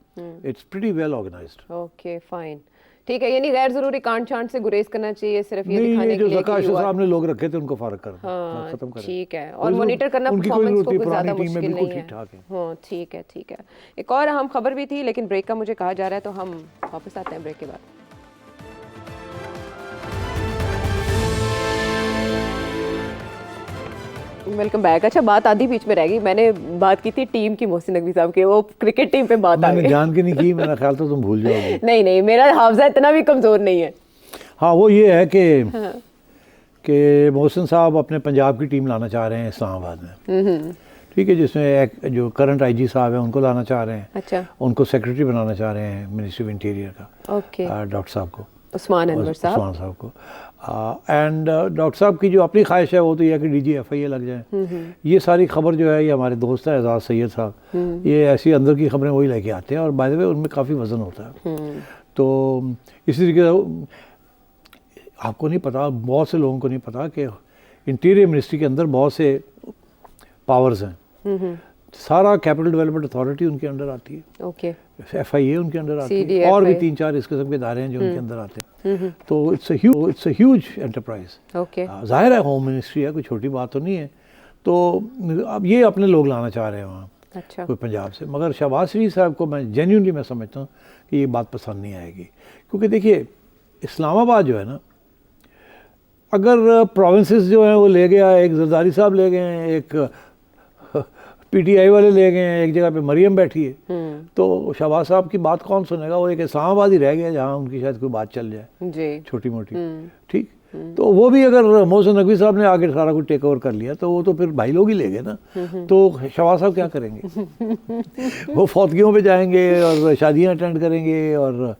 it's pretty well organised. Okay fine, ठीक है, यानी गैर जरूरी कांड छांट से गुरेज करना चाहिए, सिर्फ ये दिखाने के लिए जो ज़का अशरफ साहब ने लोग रखे थे उनको फारग कर दो, खत्म करें। ठीक है, और मॉनिटर करना परफॉर्मेंस को ज़्यादा मुश्किल नहीं है। हाँ ठीक है ठीक है। एक और अहम खबर भी थी लेकिन ब्रेक का मुझे कहा जा रहा है, तो हम वापस आते हैं ब्रेक के बाद। Welcome back. अच्छा, बात आधी बीच में रह गई, मैंने बात की थी टीम की, मोहसिन नकवी साहब के, वो क्रिकेट टीम पे बात आ गई। मैंने जान के नहीं की, मेरा ख्याल तो तुम भूल जाओगे। नहीं नहीं, मेरा हाफजा इतना भी कमज़ोर नहीं है। हाँ वो ये है कि मोहसिन साहब अपने पंजाब की टीम लाना चाह रहे हैं इस्लामाबाद में, ठीक है, जिसमें एक जो करंट आईजी साहब है उनको लाना चाह रहे हैं। अच्छा। उनको सेक्रेटरी बनाना चाह रहे हैं मिनिस्ट्री ऑफ इंटीरियर का। ओके। डॉक्टर साहब को, उस्मान अनवर साहब को। एंड डॉक्टर साहब की जो अपनी ख्वाहिश है वो तो यह है कि डीजी FIA लग जाए। ये सारी खबर जो है ये हमारे दोस्त हैं एजाज सैयद साहब, ये ऐसी अंदर की खबरें वही लेके आते हैं और बाय द वे उनमें काफ़ी वजन होता है। तो इसी तरीके से आपको नहीं पता, बहुत से लोगों को नहीं पता कि इंटीरियर मिनिस्ट्री के अंदर बहुत से पावर्स हैं, सारा कैपिटल डेवलपमेंट अथॉरिटी उनके अंडर आती है। ओके। FIA उनके अंडर आती है, और भी 3-4 इस किस्म के इदारे हैं जो उनके अंदर आते हैं। तो it's a huge enterprise. Okay. जाहिर है होम मिनिस्ट्री है, कोई छोटी बात तो नहीं है। तो अब ये अपने लोग लाना चाह रहे हैं वहाँ। अच्छा। कोई पंजाब से, मगर शहबाज शरीफ साहब को मैं जेन्युइनली मैं समझता हूँ कि ये बात पसंद नहीं आएगी, क्योंकि देखिए इस्लामाबाद जो है ना, अगर प्रोविंसेस जो हैं वो ले गया, एक जरदारी साहब ले गए हैं, एक PTI वाले ले गए हैं, एक जगह पे मरियम बैठी है, तो शहबाज साहब की बात कौन सुनेगा? वो एक इस्लामाबाद ही रह गया जहाँ उनकी शायद कोई बात चल जाए जी, छोटी मोटी, ठीक। तो वो भी अगर मोहसिन नकवी साहब ने आगे सारा कुछ टेक ओवर कर लिया तो वो तो फिर भाई लोग ही ले गए ना, तो शहबाज साहब क्या करेंगे? वो फौतगियों पे जाएंगे और शादियाँ अटेंड करेंगे और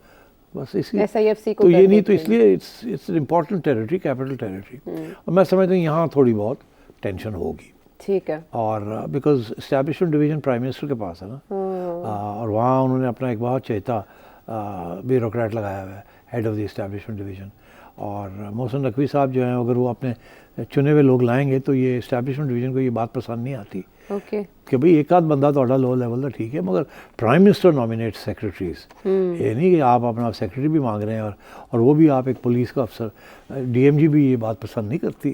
बस इसी SIFC को तो ये नहीं, तो इसलिए it's important territory, capital territory, और मैं समझता हूँ यहाँ थोड़ी बहुत टेंशन होगी। ठीक है। और because establishment division prime minister के पास है ना, और वहाँ उन्होंने अपना एक बहुत चहेता ब्यूरोक्रेट लगाया हुआ है, head of the establishment division. और मोहसिन नकवी साहब जो हैं अगर वो अपने चुने हुए लोग लाएंगे तो ये इस्टेब्लिशमेंट डिवीज़न को ये बात पसंद नहीं आती कि भाई एक आध बंदा तो लो लेवल का ठीक है, मगर प्राइम मिनिस्टर नॉमिनेट सेक्रेटरीज, ये नहीं कि आप अपना सेक्रेटरी भी मांग रहे हैं और वो भी आप एक पुलिस का अफसर। DMG भी ये बात पसंद नहीं करती,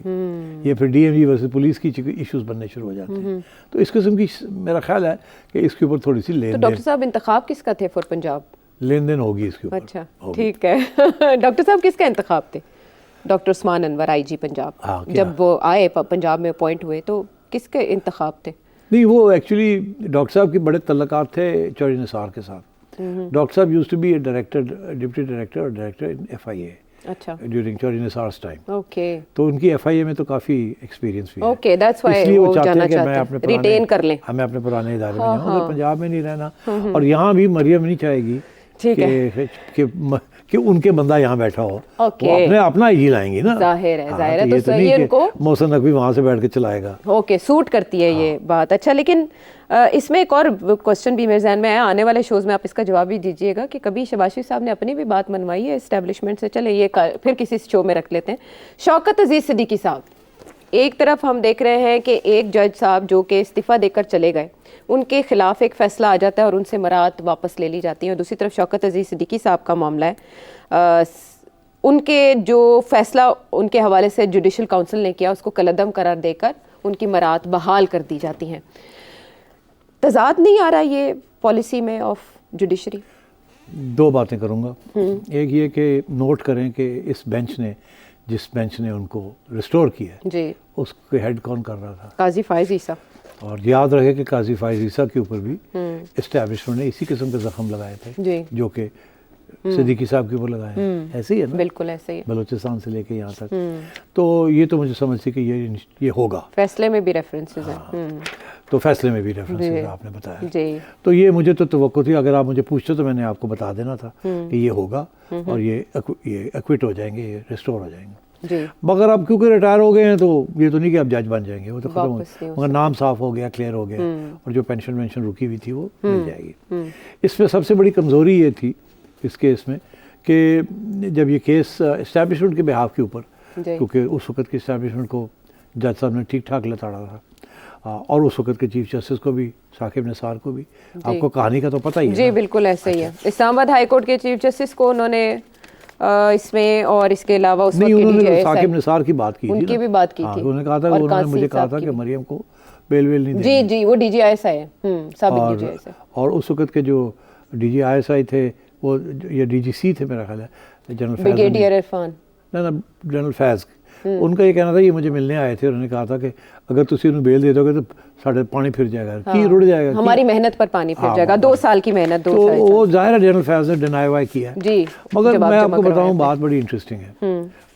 ये फिर DMG वर्सेस पुलिस की इश्यूज बनने शुरू हो जाते हैं। तो इस किस्म की मेरा ख्याल है कि इसके ऊपर थोड़ी सी लेन देन। तो डॉक्टर साहब इंतखाब किसका थे फॉर पंजाब? लेन देन होगी इसके ऊपर। अच्छा ठीक है। डॉक्टर साहब किसका इंतखाब थे? Doctor Usman Anwar IG Punjab. हाँ, जब वो आए पंजाब में अपॉइंट हुए तो किसके इंतखाब थे? नहीं, वो एक्चुअली डॉक्टर साहब के बड़े तल्लकात थे चौधरी निसार के साथ। डॉक्टर साहब used to be director, deputy director और डायरेक्टर इन FIA। अच्छा। During Chaudhry Nisar's time. Okay. तो उनकी FIA में तो काफ़ी एक्सपीरियंस भी है। ओके, दैट्स व्हाई इसलिए वो जाना चाहते हैं कि मैं चाहते हैं, रिटेन कर लें, हमें अपने पुराने इदारे में जाऊँ, पंजाब में नहीं रहना। और यहाँ भी मरियम नहीं चाहेगी कि उनके बंदा यहाँ बैठा हो, वो अपने अपना ही लाएंगी ना। जाहिर है, जाहिर है। तो सही है, उनको मोहसिन नकवी वहाँ से बैठ के चलाएगा। ओके, सूट करती है ये बात। अच्छा, लेकिन इसमें एक और क्वेश्चन भी मेरे जहन में आया, आने वाले शोज़ में आप इसका जवाब भी दीजिएगा कि कभी शहबाज शरीफ साहब ने अपनी भी बात मनवाई है इस्टेब्लिशमेंट से? चले ये फिर किसी शो में रख लेते हैं। शौकत अजीज़ सिद्दीकी साहब, एक तरफ हम देख रहे हैं कि एक जज साहब जो कि इस्तीफ़ा देकर चले गए, उनके खिलाफ एक फ़ैसला आ जाता है और उनसे मरात वापस ले ली जाती है, और दूसरी तरफ शौकत अजीज़ सिद्दीकी साहब का मामला है, उनके जो फ़ैसला उनके हवाले से जुडिशल काउंसिल ने किया उसको कलअदम करार देकर उनकी मरात बहाल कर दी जाती हैं। तजाद नहीं आ रहा ये पॉलिसी में ऑफ जुडिशरी? दो बातें करूँगा। एक ये कि नोट करें कि इस बेंच ने, जिस बेंच ने उनको रिस्टोर किया है, जी, उसके हेड कौन कर रहा था? काजी फायज ईसा। और याद रहे कि काजी फायज ईसा के ऊपर भी इस्टेब्लिशमेंट ने इसी किस्म के जख्म लगाए थे, जी, जो कि सिद्दीकी साहब के ऊपर लगाए हैं। ऐसे ही है ना, बिल्कुल ऐसे ही। बलूचिस्तान से लेके यहाँ तक। तो ये तो मुझे समझ थी कि ये होगा। फैसले में भी रेफरेंसेस हैं। तो फैसले में भी रेफरेंसेस आपने बताया। जी, तो ये मुझे तो तवक्को थी, अगर आप मुझे पूछते तो मैंने आपको बता देना था कि ये होगा और ये एक्विट हो जाएंगे, ये रिस्टोर हो जाएंगे। जी, मगर अब क्योंकि रिटायर हो गए हैं तो ये तो नहीं कि अब जज बन जाएंगे, वो तो खत्म हो वापस नहीं गया। हो मगर नाम साफ हो गया, क्लियर हो गया, और जो पेंशन वेंशन रुकी हुई थी वो मिल जाएगी। इसमें सबसे बड़ी कमज़ोरी ये थी इस केस में कि जब ये केस इस्टेब्लिशमेंट के बिहाफ के ऊपर, जी, क्योंकि उस वक्त की इस्टेब्लिशमेंट को जज साहब ने ठीक ठाक लताड़ा था, और उस वक्त के चीफ जस्टिस को भी, साकिब निसार को भी। आपको कहानी का तो पता ही है जी, ना? बिल्कुल ऐसे ही है। इस्लामाबाद हाई कोर्ट के चीफ जस्टिस को उन्होंने इसमें, और इसके अलावा उस नहीं, वक्त के उन्होंने DJI साकिब निसार की बात की थी उनकी ना? भी बात की हाँ, थी। उन्होंने कहा था, और उन्होंने मुझे कासिम कहा साहब था की कि भी। मरियम को बेल वेल नहीं जी, देनी। जी, वो DJI है, साबिक DJI। और उस वक्त के जो DJI थे वो ये DGC थे मेरा ख्याल है, जनरल फैज। ब्रिगेडियर इरफान। ना जनरल फैज। उनका ये कहना था, ये मुझे मिलने आए थे, उन्होंने कहा था कि अगर तुम उन्हें बेल दे दोगे तो साढ़े पानी फिर जाएगा, की रुड़ जाएगा, हमारी मेहनत पर पानी फिर हाँ, जाएगा। 2 साल की मेहनत, 2 तो साल। वो जाहिर है जनरल फैज ने डिनाई वाई किया है। जी, मगर जवाब मैं जमा आपको करवाया बताऊं, बात बड़ी इंटरेस्टिंग है।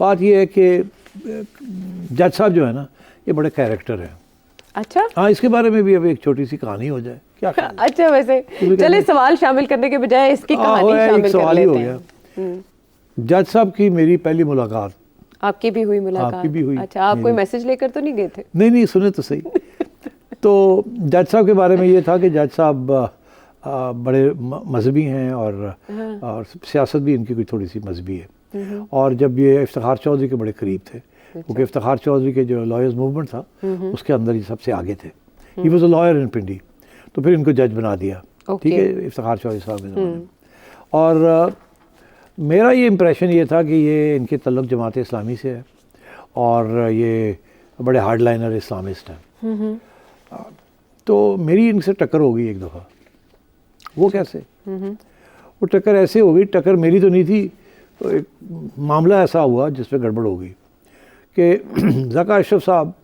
बात ये है कि जज साहब जो है ना, ये बड़े कैरेक्टर हैं। अच्छा, हाँ, इसके बारे में भी अब एक छोटी सी कहानी हो जाए, क्या ख्याल है? अच्छा, वैसे चले सवाल शामिल करने के बजाय इसकी कहानी शामिल कर सवाल ही हो लेते गया। हैं। जज साहब की मेरी पहली मुलाकात। आपकी भी हुई मुलाकात? आपकी भी हुई। अच्छा, आप कोई मैसेज लेकर तो नहीं गए थे? नहीं, सुने तो सही। तो जज साहब के बारे में ये था कि जज साहब बड़े मजहबी हैं, और सियासत भी इनकी कोई थोड़ी सी मजहबी है। और जब ये इफ्तिखार चौधरी के बड़े करीब थे, क्योंकि इफ्तिखार चौधरी के जो लॉयर्स मूवमेंट था उसके अंदर ये सबसे आगे थे। He was a lawyer in Pindi. तो फिर इनको जज बना दिया, ठीक है, इफ्तिखार चौधरी साहब के ज़माने में। और मेरा ये इम्प्रेशन ये था कि ये इनके तल्लुक़ जमात इस्लामी से है, और ये बड़े हार्ड लाइनर इस्लामिस्ट हैं। तो मेरी इनसे टक्कर हो गई एक दफ़ा। वो कैसे? वो टक्कर ऐसे हो गई, टक्कर मेरी तो नहीं थी, तो एक मामला ऐसा हुआ जिस पे गड़बड़ हो गई कि ज़का अशरफ साहब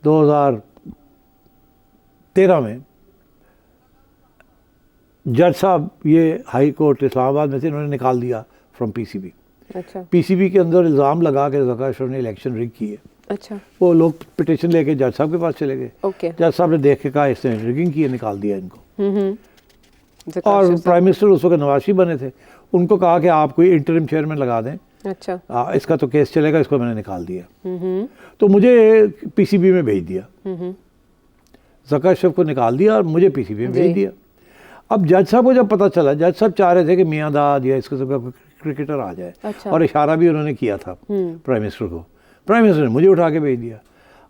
2013 में, जज साहब ये हाई कोर्ट इस्लामाबाद में थे, इन्होंने निकाल दिया फ्रॉम PCB। अच्छा, PCB के अंदर इल्ज़ाम लगा के ज़का अशरफ ने इलेक्शन रिग की है। अच्छा, वो लोग पिटिशन लेके जज साहब के पास चले गए। ओके। जज साहब ने देख के कहा इसने रिगिंग की है, निकाल दिया इनको। ज़का और अशरफ प्राइम मिनिस्टर उस वक्त नवाज शरीफ बने थे, उनको कहा कि आप कोई इंटरिम चेयरमैन लगा दें, साहब। अच्छा, इसका तो केस चलेगा, इसको मैंने निकाल दिया। तो मुझे PCB में भेज दिया, ज़का अशरफ को निकाल दिया और मुझे PCB में भेज दिया। अब जज साहब को जब पता चला, जज साहब चाह रहे थे कि मियाँ दाद या इसके सब क्रिकेटर आ जाए। अच्छा। और इशारा भी उन्होंने किया था प्राइम मिनिस्टर को। प्राइम मिनिस्टर ने मुझे उठा के भेज दिया।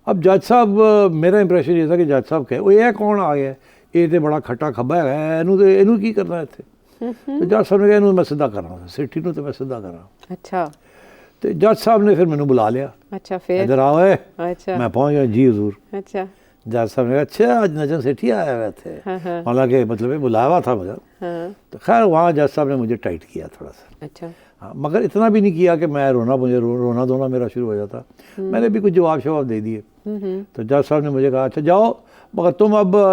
अब जज साहब, मेरा इंप्रेशन ये था कि जज साहब कहे वो ये कौन आ गया, ये तो बड़ा खट्टा खब्बा है, इनू की करना है इत्थे। तो जज साहब ने कहा इनू मैं सीधा कर रहा हूँ, सिटी नू तो मैं सीधा कर रहा हूँ। अच्छा, तो जज साहब ने फिर मैनू बुला लिया, अच्छा, फिर? इधर आओ है। अच्छा, मैं पहुँच गया, जी हजूर। अच्छा, जज साहब ने कहा अच्छा आज नजर सेठी आया हुए थे, हाँ, हाँ, हालांकि मतलब ये बुलावा था मुझे। हाँ, तो खैर वहाँ जज साहब ने मुझे टाइट किया थोड़ा सा। अच्छा, हाँ, मगर इतना भी नहीं किया कि मैं मुझे रोना धोना मेरा शुरू हो जाता। मैंने भी कुछ जवाब शवाब दे दिए। तो जज साहब ने मुझे कहा अच्छा जाओ, मगर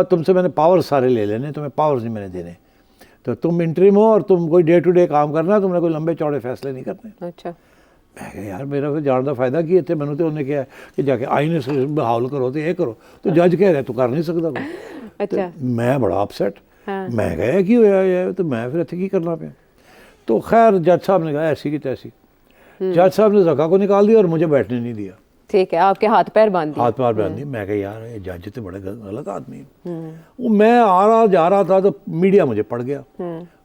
तुमसे मैंने पावर सारे ले लेने, तुम्हें पावर्स नहीं मैंने देने। तो तुम इंटरिम हो और तुम कोई डे टू डे काम करना, तुमने कोई लंबे चौड़े फैसले नहीं करने। अच्छा, मैं कहा यार मेरा फिर जान का फायदा की इतने, मैंने तो उन्हें कहा कि जाके आईने से बहाल करो तो ये करो, तो जज कह रहे तू कर नहीं सकता कोई। अच्छा, तो मैं बड़ा अपसेट, हाँ, मैं कहा की होया है, तो मैं फिर इतने की करना पे। तो खैर जज साहब ने कहा ऐसी की तैसी। जज साहब ने ज़का को निकाल दिया और मुझे बैठने नहीं दिया, ठीक है, आपके हाथ पैर बांध दिए। हाथ पैर बांध दिए। मैं कहा यार ये जज तो बड़े गलत आदमी है। वो मैं आ रहा जा रहा था तो मीडिया मुझे पड़ गया,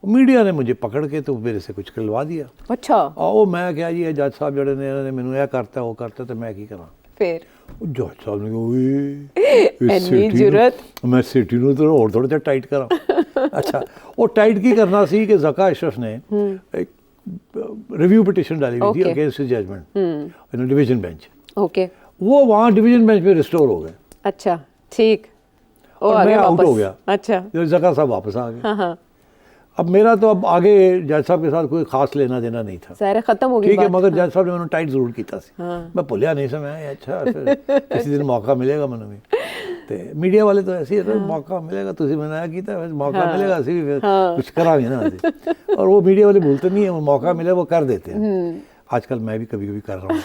मीडिया ने मुझे पकड़ के तो मेरे से कुछ करवा दिया। अच्छा, आओ मैं क्या जी जज साहब जड़े ने इन्होंने मैनू यह करता वो करता, तो मैं की करा। फिर जज साहब ने कहा इन्नी जुरत, मैं सिटी नूं तो और थोड़ा टाइट करा। अच्छा, वो टाइट की करना सी कि ज़का अशरफ ने एक रिव्यू पिटिशन डाली हुई थी against his judgement in division bench. Okay, वो वहाँ डिवीजन बेंच पे रिस्टोर हो गए। अच्छा, ठीक। वो और मैं आगे आउट हो वापस। गया, अच्छा। तो जका साहब वापस आ गए। हाँ हाँ, अब मेरा तो अब आगे जज साहब के साथ कोई खास लेना देना नहीं था, ज़ाहिर है खत्म हो गई ठीक है, बात। मगर जज साहब ने मैंने टाइट जरूर किया सी, हाँ। मैं भुलिया नहीं सा, मैं अच्छा फिर किसी दिन मौका मिलेगा मैंने भी, ते मीडिया वाले तो ऐसे ही है, मौका मिलेगा तुझे मैंने आया किया, मौका मिलेगा असी भी फिर कुछ करांगे ना असी। और वो मीडिया वाले भूलते नहीं है, वो मौका मिले वो कर देते हैं। आजकल मैं भी कभी कभी कर रहा हूँ।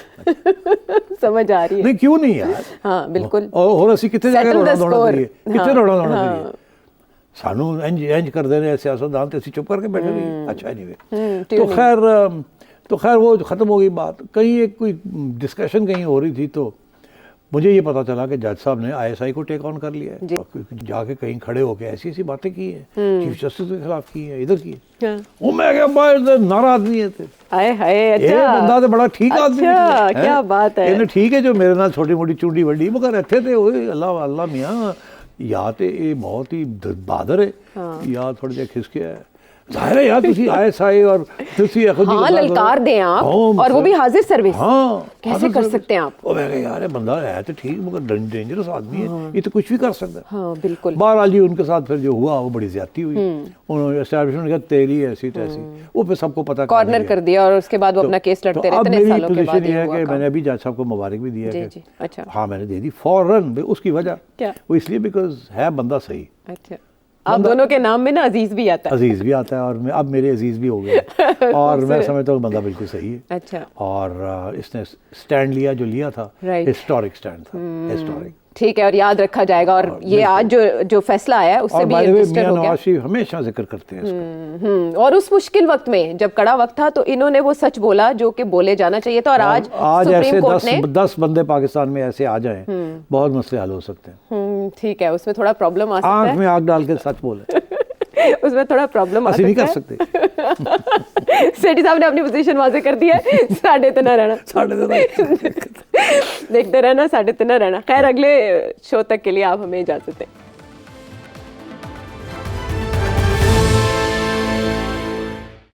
समझ आ रही है। नहीं क्यों नहीं यार, हाँ बिल्कुल। और ਅਸੀਂ ਕਿੱਥੇ ਜਾ ਕੇ Settle the ਰੋਣਾ score। ਕਰੀਏ, ਕਿੱਥੇ हाँ, ਰੋਣਾ ਕਰੀਏ, हाँ। ਸਾਨੂੰ ਇੰਜ ਕਰਦੇ ਨੇ सियासतदान, तो ਅਸੀਂ चुप करके बैठे रहिए, अच्छा नहीं हुए। ट्यूनिंग। तो खैर वो ख़त्म हो गई बात। कहीं एक कोई डिस्कशन कहीं हो रही थी, तो मुझे ये पता चला कि जज साहब ने आईएसआई को टेक ऑन कर लिया है, जाके कहीं खड़े होके ऐसी ऐसी बातें की है, चीफ जस्टिस के खिलाफ की है, इधर की है। वो मैं क्या बाहर नारा आदमी है थे, आए हाय, ये अच्छा बंदा तो बड़ा ठीक आदमी अच्छा, निकला, क्या बात है। इन्हें ठीक है जो मेरे नाल छोटी मोटी चूंडी वड्डी, मगर इत्थे ते ओए अल्लाह अल्लाह मियां, या तो ये बहुत ही बहादुर है, या थोड़ा जिहा खिसके है। जाहिर है यार, तुसी आईएसआई और तुसी हाँ ललकार दें आप, और वो भी हाजिर सर्विस। हाँ कैसे कर सकते हैं आप? वो मैं कहा यार ये बंदा है तो ठीक, मगर डेंजरस आदमी है, ये तो कुछ भी कर सकता है। हाँ बिल्कुल। बहरहाल जी उनके साथ फिर जो हुआ वो बड़ी ज्यादती हुई, उन्होंने एस्टैब्लिशमेंट किया तेरी ऐसी तैसी, वो फिर सबको पता कॉर्नर कर दिया, और उसके बाद वो अपना केस लड़ते रहे इतने सालों के बाद। ये है कि मैंने अभी जज साहब को मुबारक भी दिया जी है जी, अच्छा। हाँ मैंने दे दी फौरन, उसकी वजह क्या? वो इसलिए बिकॉज है बंदा सही, अच्छा, आप दोनों के नाम में ना अजीज भी आता है। अजीज भी आता है, और अब मेरे अजीज भी हो गए और मैं समझता हूँ बंदा बिल्कुल सही है। अच्छा, और इसने स्टैंड लिया जो लिया था, Right। हिस्टोरिक स्टैंड था, हिस्टोरिक। ठीक है, और याद रखा जाएगा, और ये आज जो फैसला आया है उससे और भी बाय द वे रजिस्टर मियां हो गया। नवाज शरीफ हमेशा जिक्र करते हैं इसका। और उस मुश्किल वक्त में जब कड़ा वक्त था, तो इन्होंने वो सच बोला जो कि बोले जाना चाहिए था, और आज ऐसे सुप्रीम कोर्ट ने 10 बंदे पाकिस्तान में ऐसे आ जाएं, बहुत मसले हल हो सकते हैं। ठीक है, उसमें थोड़ा प्रॉब्लम आ सकता आंख है, में आग डाल के सच बोले, उसमें थोड़ा प्रॉब्लम आ ऐसे नहीं सकता कर है। सकते। सेठी साहब ने अपनी पोजीशन वाजे कर दी है, साढ़े तना रहना, देखते रहना, साढ़े तना रहना। खैर, अगले शो तक के लिए आप हमें इजाजत दें।